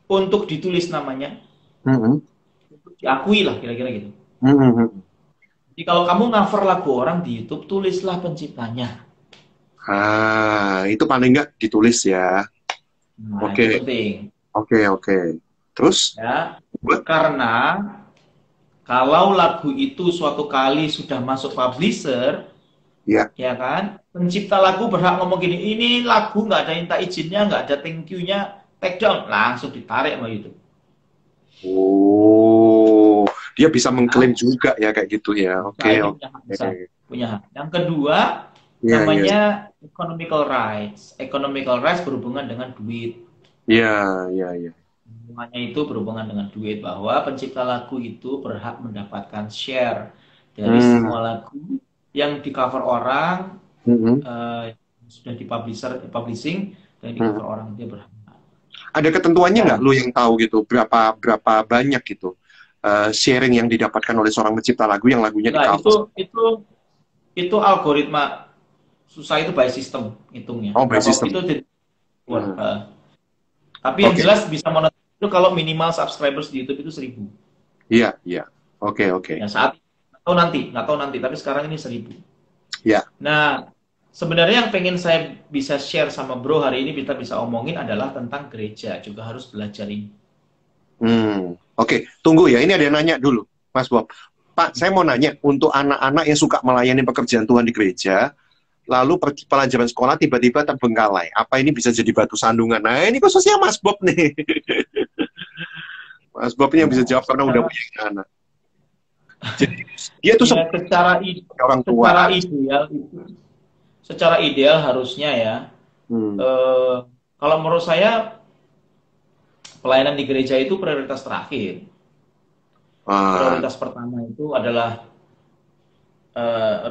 untuk ditulis namanya, Mm-mm. untuk diakui lah kira-kira gitu. Mm-mm. Jadi kalau kamu cover lagu orang di YouTube, tulislah penciptanya. Itu paling nggak ditulis ya. Nah, itu Oke, penting. oke. Terus? Ya, Buat? karena kalau lagu itu suatu kali sudah masuk publisher, Ya. ya kan, pencipta lagu berhak ngomong gini, ini lagu nggak ada minta izinnya, nggak ada thank you-nya, take down, langsung ditarik sama YouTube. Oh, dia bisa mengklaim Nah, juga ya kayak gitu ya. nah Oke, ini oke. punya hak. Yang kedua, Iya, iya. namanya economical rights. Economical rights berhubungan dengan duit. Iya, iya, iya. Semuanya itu berhubungan dengan duit, bahwa pencipta lagu itu berhak mendapatkan share dari Hmm. semua lagu yang di cover orang, Mm-mm. sudah di publishing dan di Mm. cover orang, dia berhak. Ada ketentuannya nggak Nah, lu yang tahu gitu? Berapa banyak gitu sharing yang didapatkan oleh seorang pencipta lagu yang lagunya di enggak, cover? itu algoritma susah, itu by system hitungnya. Oh, by Berapa system. itu Hmm. tapi yang Oke. jelas bisa moneter itu kalau minimal subscribers di YouTube itu 1.000. Iya, iya. Oke. Ya nggak tahu nanti, tapi sekarang ini 1.000. Ya. Nah, sebenarnya yang pengen saya bisa share sama bro hari ini, kita bisa omongin adalah tentang gereja, juga harus belajar ini. Oke. Tunggu ya. Ini ada yang nanya dulu, Mas Bob. Pak, saya mau nanya untuk anak-anak yang suka melayani pekerjaan Tuhan di gereja, lalu pelajaran sekolah tiba-tiba terbengkalai. Apa ini bisa jadi batu sandungan? Nah, ini khususnya Mas Bob nih. Mas Bob ini yang bisa jawab karena udah punya anak. Jadi dia tuh Ya, orang tua. secara ideal harusnya ya. Kalau menurut saya pelayanan di gereja itu prioritas terakhir. Prioritas pertama itu adalah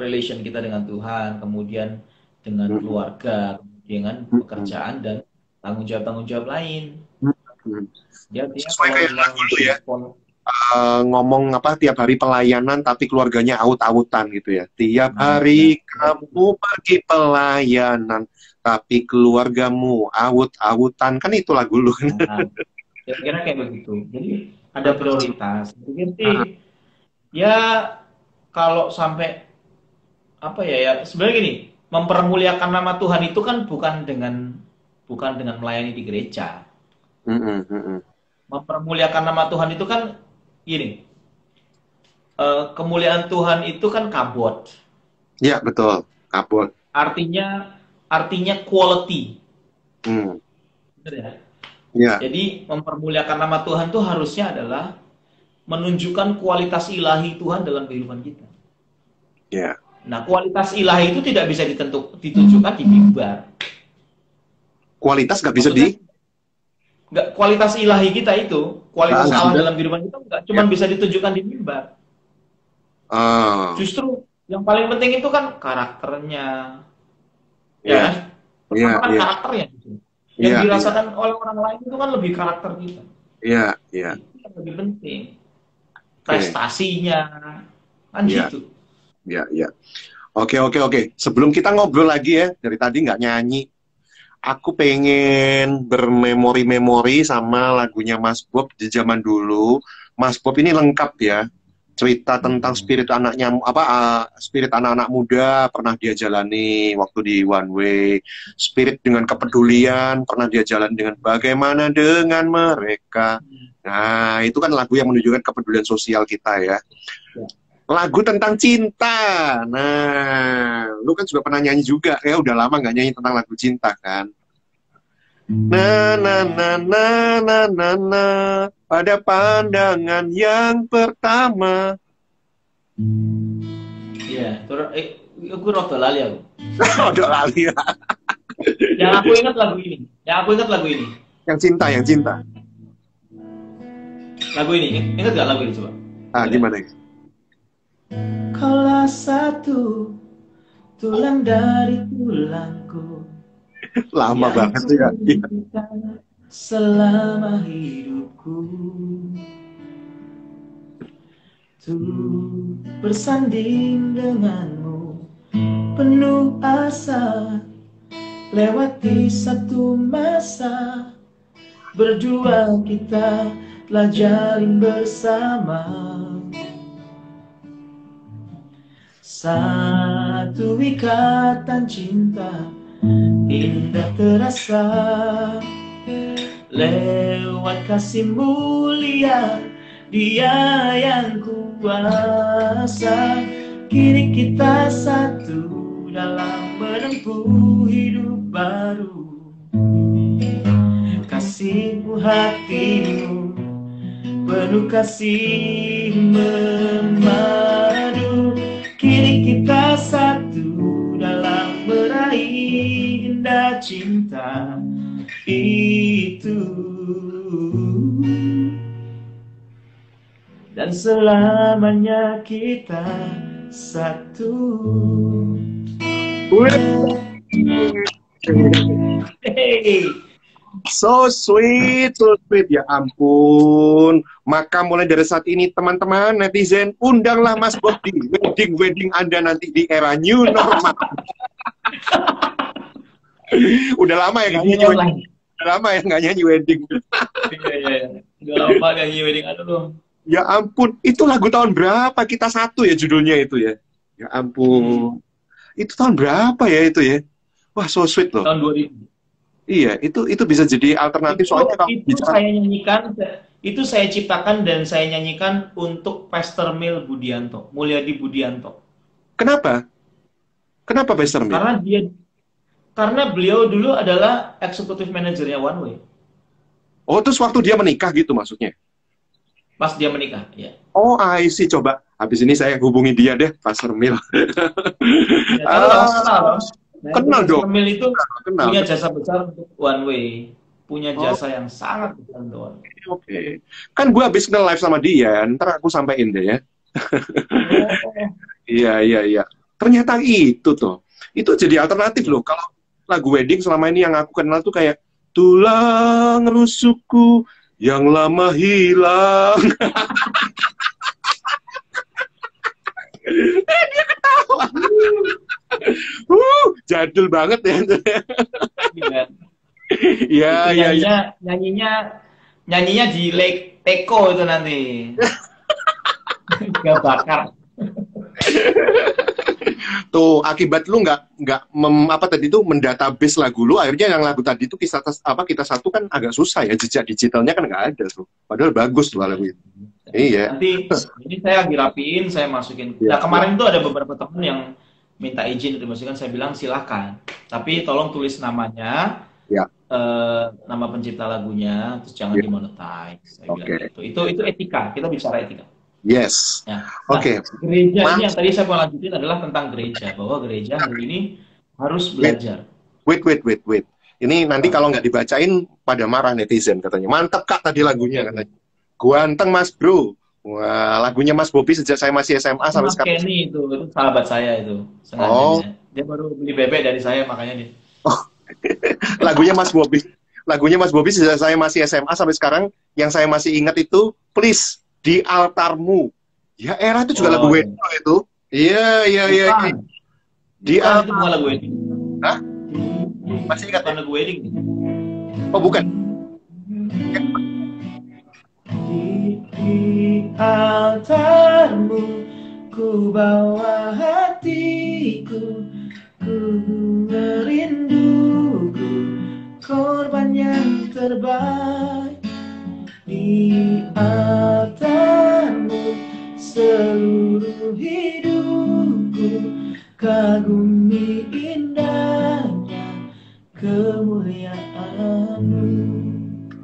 relation kita dengan Tuhan, kemudian dengan keluarga, dengan pekerjaan dan tanggung jawab lain. Sesuai kayak lagu lu ya. Ngomong tiap hari pelayanan tapi keluarganya aut-autan gitu ya. Tiap hari kamu pergi pelayanan tapi keluargamu aut-autan, kan itu lagu lu kan. Kira-kira kayak begitu. Jadi ada prioritas. Jadi ya kalau sampai apa ya sebenarnya gini, mempermuliakan nama Tuhan itu kan bukan dengan melayani di gereja. Mempermuliakan nama Tuhan itu kan gini, kemuliaan Tuhan itu kan kabod. Iya, betul, kabod. Artinya quality. Benar ya? Ya. Jadi mempermuliakan nama Tuhan itu harusnya adalah menunjukkan kualitas ilahi Tuhan dalam kehidupan kita. Ya. Nah, kualitas ilahi itu tidak bisa ditunjukkan di mimbar. Kualitas nggak bisa kualitas ilahi kita itu, kualitas Allah dalam kehidupan kita nggak cuma bisa ditunjukkan di mimbar. Justru yang paling penting itu kan karakternya. Ya. Pertama kan karakternya gitu. Yang dirasakan oleh orang lain itu kan lebih karakter kita. Iya. Itu yang lebih penting. Prestasinya kan gitu. Iya. Oke. Sebelum kita ngobrol lagi ya, dari tadi nggak nyanyi. Aku pengen bermemori-memori sama lagunya Mas Bob di zaman dulu. Mas Bob ini lengkap ya. Cerita tentang spirit spirit anak-anak muda pernah dia jalani waktu di One Way. Spirit dengan kepedulian pernah dia jalani dengan bagaimana dengan mereka. Nah, itu kan lagu yang menunjukkan kepedulian sosial kita ya. Lagu tentang cinta. Nah, lu kan juga pernah nyanyi juga ya, udah lama nggak nyanyi tentang lagu cinta kan. Na pada pandangan yang pertama. Iya, aku rada lali aku. Rada lali. Yang aku ingat lagu ini. Ya aku ingat lagu ini. Yang cinta, yang cinta. Lagu ini, ingat gak lagu ini coba? Ah, gimana ya? Kaulah satu tulang dari tulangku Lama yang banget tuh ya. Iya. kurindukan selama hidupku. Tuh bersanding denganmu penuh asa, lewati satu masa, berjuang kita telah jalin bersama. Satu ikatan cinta indah terasa, lewat kasih mulia Dia yang kuasa. Kini kita satu dalam menempuh hidup baru. Kasihmu hatimu penuh kasih memadu. Kini kita satu dalam meraih indah cinta itu. Dan selamanya kita satu. Hey. So sweet, so sweet. Ya ampun. Maka mulai dari saat ini teman-teman netizen, undanglah Mas Bob di wedding Anda nanti di era new normal. Udah lama ya nggak nyanyi wedding. Udah lama ya nggak nyanyi wedding. Iya. Udah lama gak nyanyi wedding. Aduh. Ya ampun, itu lagu tahun berapa? Kita satu ya judulnya itu ya. Ya ampun. Itu tahun berapa ya itu ya? Wah, so sweet loh. Tahun 2000. Iya, itu bisa jadi alternatif soalnya kalau itu saya nyanyikan, itu saya ciptakan dan saya nyanyikan untuk Pastor Mil Budianto, Mulyadi Budianto. Kenapa? Kenapa Pastor Mil? Karena beliau dulu adalah eksekutif manajernya One Way. Oh, terus waktu dia menikah gitu maksudnya? Pas dia menikah, ya. Oh, I see. Coba habis ini saya hubungi dia deh, Pastor Mil. Kenal dong. Pastor Mil itu punya jasa besar untuk One Way. Punya jasa yang sangat besar untuk One Way. Oke. Kan gue habis kenal live sama dia, ntar aku sampein deh ya. Iya. Ternyata itu tuh. Itu jadi alternatif loh. Kalau lagu wedding selama ini yang aku kenal tuh kayak tulang rusukku yang lama hilang. Dia ketawa. Jadul banget ya. Iya. Nyanyinya di Lake Teko itu nanti. Gak bakar. Tuh akibat lu nggak mendatabase lagu lu, akhirnya yang lagu tadi itu kita satu kan agak susah ya, jejak digitalnya kan nggak ada tuh, padahal bagus tuh lagu itu. Iya. Nanti ini saya dirapiin, saya masukin. Nah kemarin tuh ada beberapa teman yang minta izin untuk dimasukkan, saya bilang silakan, tapi tolong tulis namanya, nama pencipta lagunya, terus jangan dimonetize. Saya bilang gitu. Itu etika, kita bicara etika. Yes. Ya. Nah, gereja ini yang tadi saya mau lanjutin adalah tentang gereja, bahwa gereja hari ini harus belajar. Wait. Ini nanti kalau nggak dibacain pada marah netizen katanya. Mantap Kak tadi lagunya katanya. Ganteng Mas Bro. Wah, lagunya Mas Bobby sejak saya masih SMA sampai sekarang. Kenny itu sahabat saya itu. Sengaja dia baru beli bebek dari saya makanya dia. Oh. Lagunya Mas Bobby sejak saya masih SMA sampai sekarang, yang saya masih ingat itu Please di Altarmu. Ya era itu juga lagu wedding itu. Iya. Di Altar itu bukan lagu wedding. Hah? Masih ingat lagu wedding? Oh bukan. Di altarmu ku bawa hatiku, ku merinduku korban yang terbaik. Di altarmu seluruh hidupku, kagumi indahnya kemuliaan-Mu.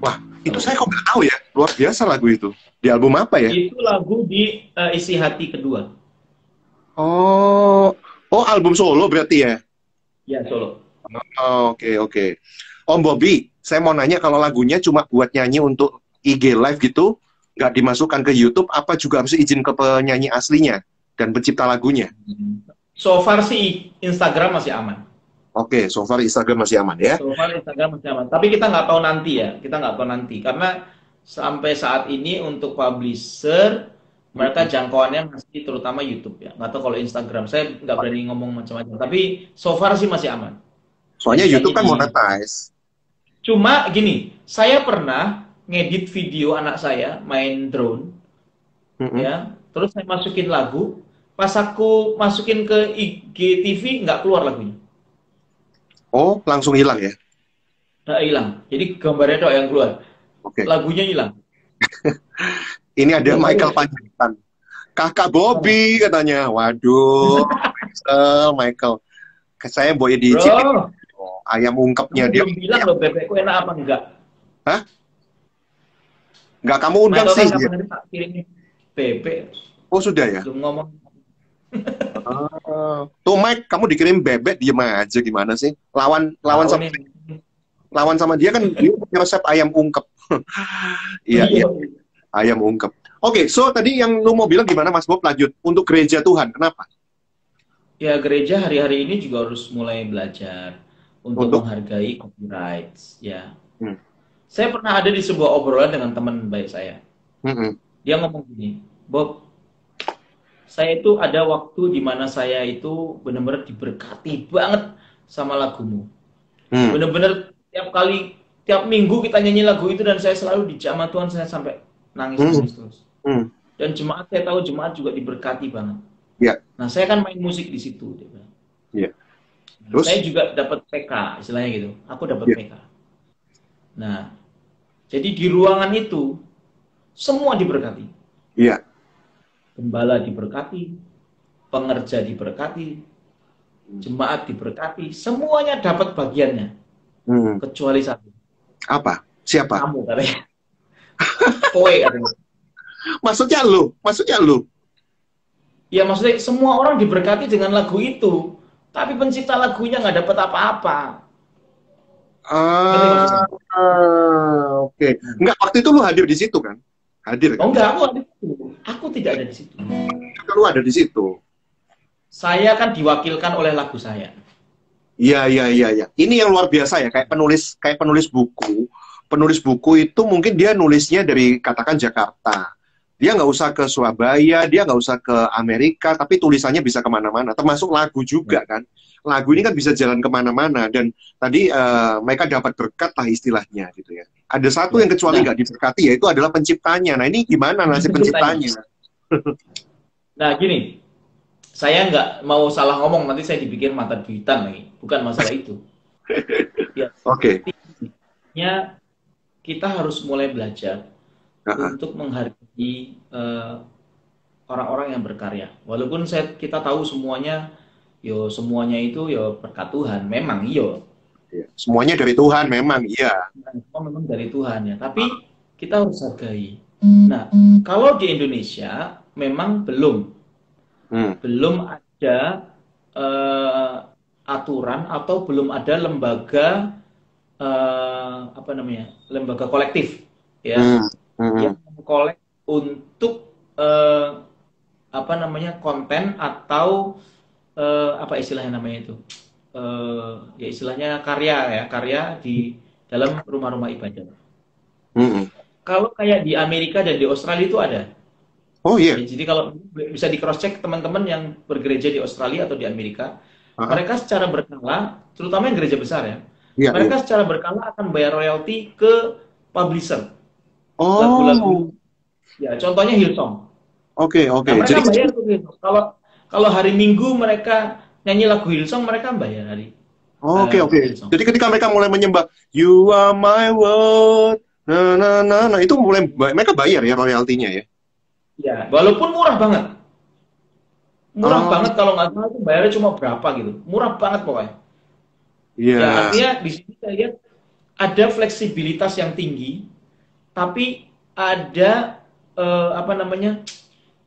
Wah, itu saya kok nggak tahu ya. Luar biasa lagu itu. Di album apa ya? Itu lagu di Isi Hati Kedua. Oh, album solo berarti ya? Ya, solo. Oke. Om Bobby, Saya mau nanya kalau lagunya cuma buat nyanyi untuk IG live gitu, nggak dimasukkan ke YouTube, apa juga harus izin ke penyanyi aslinya dan pencipta lagunya? So far sih Instagram masih aman. Oke, so far Instagram masih aman ya. So far Instagram masih aman. Tapi kita nggak tahu nanti ya. Kita nggak tahu nanti karena sampai saat ini untuk publisher mereka jangkauannya masih terutama YouTube ya. Nggak tahu kalau Instagram. Saya nggak berani ngomong macam-macam. Tapi so far sih masih aman. Soalnya Jadi YouTube kan di. monetize. Cuma gini, saya pernah ngedit video anak saya main drone, ya. Terus saya masukin lagu. Pas aku masukin ke IGTV nggak keluar lagunya. Oh, langsung hilang ya? Nggak hilang. Jadi gambarnya doang yang keluar. Oke. Lagunya hilang. Ini ada Nggak Michael tahu ya. Panjaitan. Kakak Bobby katanya. Waduh, Michael. Saya boleh dicipin Bro, ayam ungkepnya kamu dia. belum bilang loh bebekku enak apa enggak? Hah? Nggak kamu undang Michael sih. kan kapan nanti tak kirimin bebek. Oh, sudah ya? Belum ngomong. Tuh Mike, kamu dikirim bebek diem aja gimana sih? Lawan Tahu sama nih. lawan sama dia kan dia punya resep ayam ungkep. Iya, iya, ayam ungkep. Oke, so tadi yang lu mau bilang gimana Mas Bob? Lanjut untuk gereja Tuhan. Kenapa? Ya gereja hari-hari ini juga harus mulai belajar untuk Untuk menghargai copyright. Ya, Hmm. saya pernah ada di sebuah obrolan dengan teman baik saya. Mm-mm. Dia ngomong gini, Bob, saya itu ada waktu di mana saya itu benar-benar diberkati banget sama lagumu. Hmm. Benar-benar tiap kali, tiap minggu kita nyanyi lagu itu dan saya selalu dijamah Tuhan, saya sampai nangis terus. Hmm. Dan jemaat, saya tahu jemaat juga diberkati banget. Ya. Nah, saya kan main musik di situ. Dia bilang. Ya. Terus? Saya juga dapat PK, istilahnya gitu. Aku dapat Ya. PK. Nah, jadi di ruangan itu semua diberkati. Iya. Gembala diberkati, pengerja diberkati, jemaat diberkati, semuanya dapat bagiannya. Hmm. Kecuali satu. Apa? Siapa? Kamu katanya. Kowe katanya. Maksudnya lu. Ya maksudnya semua orang diberkati dengan lagu itu, tapi pencipta lagunya nggak dapat apa-apa. Oke. Enggak, waktu itu lu hadir di situ kan? Hadir kan? Oh enggak, aku ada di situ. Aku tidak ada di situ. Lu ada di situ. Saya kan diwakilkan oleh lagu saya. Iya. Ini yang luar biasa ya, kayak penulis buku. Penulis buku itu mungkin dia nulisnya dari katakan Jakarta. Dia nggak usah ke Surabaya, dia nggak usah ke Amerika, tapi tulisannya bisa kemana-mana. Termasuk lagu juga kan. Lagu ini kan bisa jalan kemana-mana. Dan tadi mereka dapat berkat lah istilahnya gitu ya. Ada satu yang kecuali nggak diberkati, yaitu adalah penciptanya. Nah ini gimana nasib penciptanya? Nah gini, saya nggak mau salah ngomong, nanti saya dipikir mata duitan lagi. Bukan masalah itu. Ya, Oke. Kita harus mulai belajar untuk menghargai orang-orang yang berkarya. Walaupun kita tahu semuanya itu berkat Tuhan, memang semuanya dari Tuhan, memang iya. Semua memang dari Tuhan ya. Tapi kita harus hargai. Nah, kalau di Indonesia memang belum ada aturan atau belum ada lembaga lembaga kolektif ya yang mengkolek untuk konten atau apa istilahnya namanya itu ya istilahnya karya di dalam rumah-rumah ibadah. Kalau kayak di Amerika dan di Australia itu ada. Oh iya. Ya, jadi kalau bisa di cross check teman-teman yang bergereja di Australia atau di Amerika, mereka secara berkala, terutama yang gereja besar ya, mereka secara berkala akan bayar royalti ke publisher. Lagu-lagu. Ya, contohnya Hillsong. Oke. Nah, mereka bayar tuh Hillsong. Kalau hari Minggu mereka nyanyi lagu Hillsong, mereka bayar hari. Oke. Jadi ketika mereka mulai menyembah You Are My World, nah itu mulai mereka bayar ya royaltinya ya. Ya, walaupun murah banget. Murah banget kalau nggak salah itu bayarnya cuma berapa gitu. Murah banget pokoknya. Iya. Ya, artinya di sini saya lihat ada fleksibilitas yang tinggi, tapi ada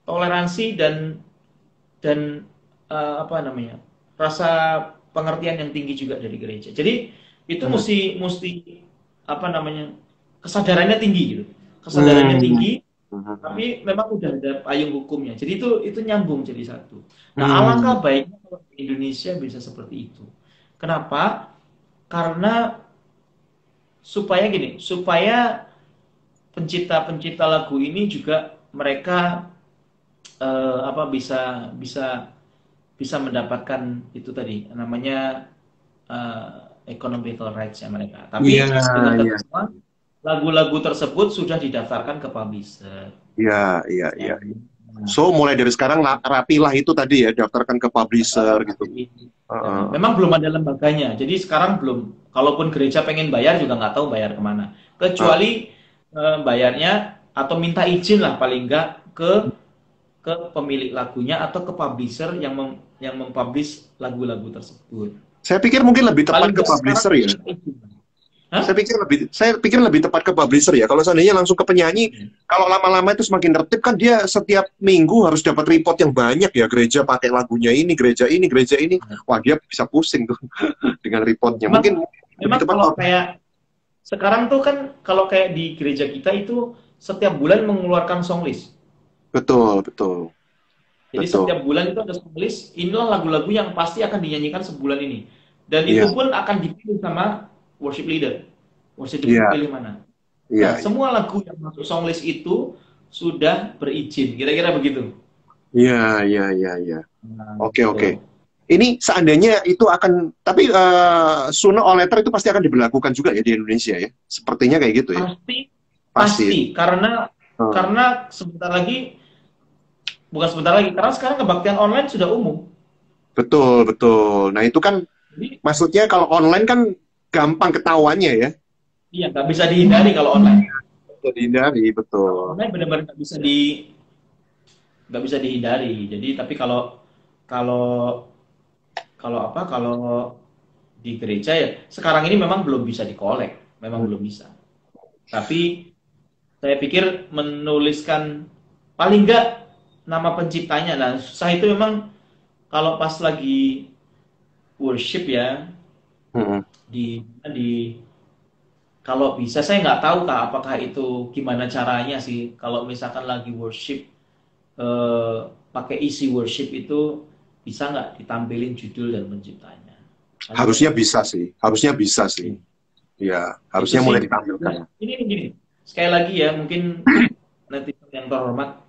toleransi dan rasa pengertian yang tinggi juga dari gereja. Jadi itu mesti apa namanya, kesadarannya tinggi gitu, kesadarannya Hmm. tinggi, tapi memang udah ada payung hukumnya. Jadi itu nyambung jadi satu. Nah, Hmm. alangkah baiknya kalau di Indonesia bisa seperti itu. Kenapa? Karena supaya gini, supaya pencipta-pencipta lagu ini juga mereka apa bisa bisa bisa mendapatkan itu tadi namanya economical rights ya mereka. Iya, Tapi dengan iya, ketentuan lagu-lagu tersebut sudah didaftarkan ke publisher. iya, iya, Ya. iya. So, mulai dari sekarang rapilah itu tadi ya, daftarkan ke publisher gitu. Ya, Heeh. memang belum ada lembaganya. Jadi sekarang belum. Kalaupun gereja pengen bayar juga nggak tahu bayar kemana. Heeh. Kecuali bayarnya atau minta izin lah paling nggak ke pemilik lagunya atau ke publisher yang mempublish lagu-lagu tersebut. Saya pikir mungkin lebih tepat Paling ke nggak sekarang publisher ya. minta izin. Hah? Saya pikir lebih tepat ke publisher ya. Kalau seandainya langsung ke penyanyi, kalau lama-lama itu semakin tertib kan dia setiap minggu harus dapat report yang banyak ya. Gereja pakai lagunya ini, gereja ini, gereja ini. Wah, dia bisa pusing tuh dengan reportnya. Memang Mungkin lebih memang tepat kalau kayak sekarang tuh kan kalau kayak di gereja kita itu setiap bulan mengeluarkan song list. betul, betul, Jadi betul. setiap bulan itu ada song list, inilah lagu-lagu yang pasti akan dinyanyikan sebulan ini. Dan Iya, itu pun akan dipilih sama worship leader. Worship leader iya, pilih mana. iya, Nah, iya, semua lagu yang masuk song list itu sudah berizin, kira-kira begitu. iya, iya, iya, iya. Nah, Oke, oke. gitu. Ini seandainya itu akan, tapi sooner or later itu pasti akan diberlakukan juga ya di Indonesia ya. Sepertinya kayak gitu ya. Pasti, Pasti ya. pasti. Karena Hmm. karena sebentar lagi, bukan sebentar lagi, karena sekarang kebaktian online sudah umum. Betul, betul. Nah itu kan Jadi, maksudnya kalau online kan gampang ketahuannya ya. iya nggak bisa dihindari kalau online. Bisa dihindari, Kalau betul. online benar-benar nggak bisa dihindari. Jadi tapi kalau kalau kalau apa kalau di gereja ya sekarang ini memang belum bisa dikolek, memang belum bisa. Tapi saya pikir menuliskan paling nggak nama penciptanya. Nah, susah itu memang kalau pas lagi worship ya Mm-mm. di kalau bisa saya nggak tahu kak apakah itu gimana caranya sih kalau misalkan lagi worship pakai isi worship itu bisa nggak ditampilin judul dan penciptanya? Paling nggak Harusnya itu. bisa sih. Harusnya bisa sih. Ya, Itu harusnya sih. mulai Nah, ditampilkan. ini gini. Sekali lagi ya, mungkin netizen yang terhormat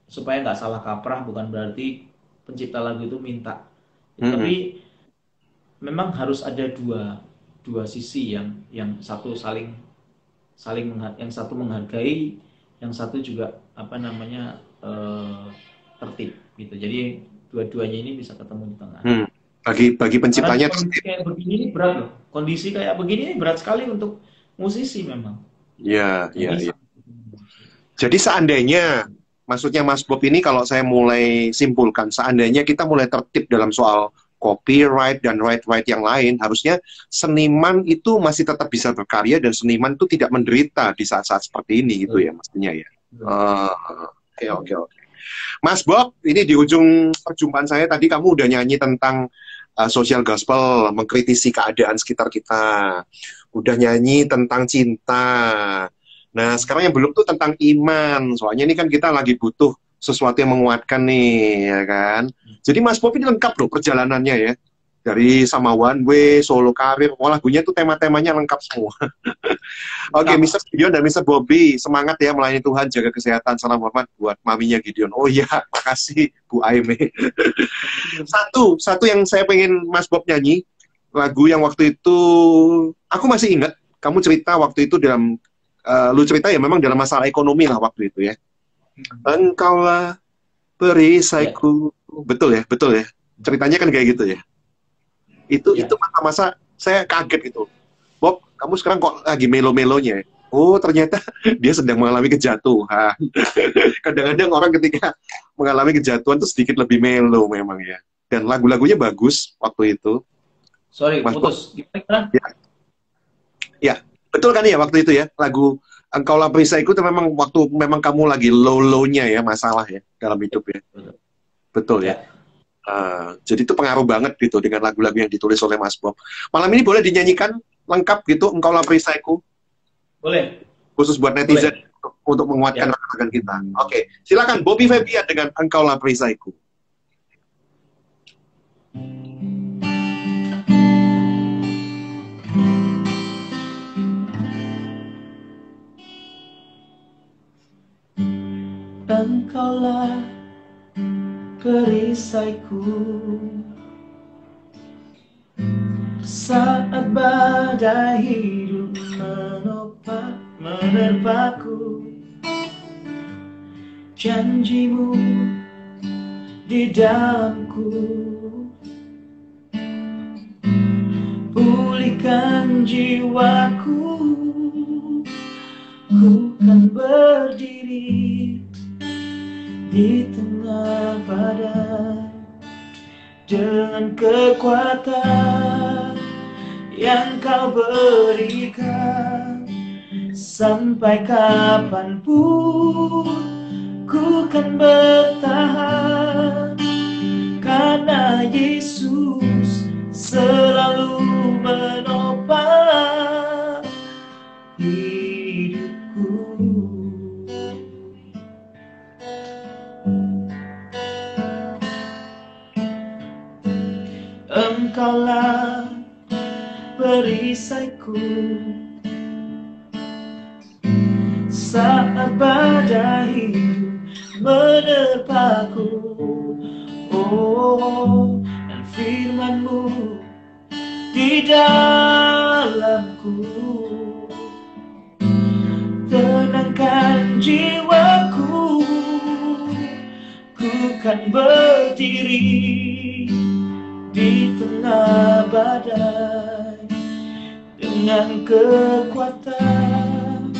supaya nggak salah kaprah bukan berarti pencipta lagu itu minta. Mm-mm. Tapi memang harus ada dua sisi yang satu saling saling yang satu menghargai, yang satu juga apa namanya tertib gitu. Jadi dua-duanya ini bisa ketemu di tengah. Hmm. Bagi Karena di penciptanya kondisi kayak begini ini berat loh. Kondisi kayak begini ini berat sekali untuk musisi memang. ya, ya, Jadi ya. Jadi seandainya, maksudnya Mas Bob ini kalau saya mulai simpulkan, seandainya kita mulai tertib dalam soal copyright dan right-right yang lain, harusnya seniman itu masih tetap bisa berkarya dan seniman itu tidak menderita di saat-saat seperti ini gitu ya, mestinya ya. Oke, oke, oke. Mas Bob, ini di ujung perjumpaan saya tadi kamu udah nyanyi tentang social gospel, mengkritisi keadaan sekitar kita. Udah nyanyi tentang cinta. Nah, sekarang yang belum tuh tentang iman. Soalnya ini kan kita lagi butuh sesuatu yang menguatkan nih, ya kan? Jadi Mas Bob ini lengkap loh perjalanannya ya. Dari sama One Way, solo karir, oh, lagunya tuh tema-temanya lengkap semua. Oke, lengkap. Mr. Gideon dan Mr. Bobby, semangat ya melayani Tuhan, jaga kesehatan, salam hormat buat maminya Gideon. Oh iya, makasih Bu Aime. Satu yang saya pengen Mas Bob nyanyi, lagu yang waktu itu, aku masih ingat, kamu cerita waktu itu dalam, lu cerita ya memang dalam masalah ekonomi lah waktu itu ya. Engkaulah Ya, perisaiku. Betul ya. Ceritanya kan kayak gitu ya. Itu ya. masa-masa saya kaget gitu. Bob, kamu sekarang kok lagi melo-melonya? Oh, ternyata dia sedang mengalami kejatuhan. Kadang-kadang orang ketika mengalami kejatuhan tuh sedikit lebih melo memang ya. Dan lagu-lagunya bagus waktu itu. Sorry, Mas Bob, putus. Gimana? ya, ya, betul kan ya waktu itu ya. Lagu Engkaulah Perisaiku itu memang waktu memang kamu lagi low-low-nya ya masalah ya dalam hidup ya. Betul ya. Ya. Jadi itu pengaruh banget gitu dengan lagu-lagu yang ditulis oleh Mas Bob. Malam ini boleh dinyanyikan lengkap gitu Engkaulah Perisaiku. Boleh. Khusus buat netizen untuk menguatkan rekan-rekan kita. Oke, silakan Bobby Febian dengan Engkaulah Perisaiku. Engkaulah perisaiku saat badai hidup menerpaku, janjimu di dalamku, pulihkan jiwaku, ku kan berdiri di tengah badai dengan kekuatan yang kau berikan. Sampai kapanpun ku kan bertahan, karena Yesus selalu menopang hidupku. Engkaulah perisaiku saat badai hidup menerpaku. Oh, dan firman-Mu di dalamku, tenangkan jiwaku, ku kan berdiri di tengah badai dengan kekuatan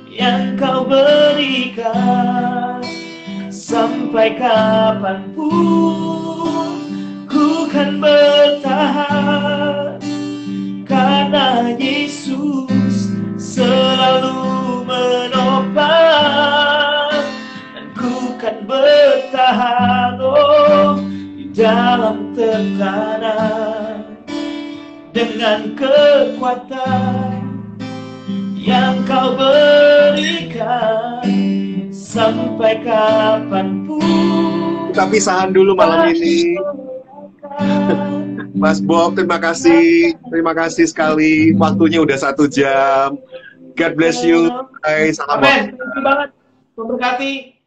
yang kau berikan. Sampai kapanpun ku kan bertahan, karena Yesus selalu menopang, dan ku kan bertahan, oh, di dalam tekanan dengan kekuatan yang kau berikan. Sampai kapanpun kita pisahan dulu malam ini. Mas Bob, terima kasih sekali, waktunya udah 1 jam. God bless you. Salam. Amin. Terima kasih banget. Memberkati.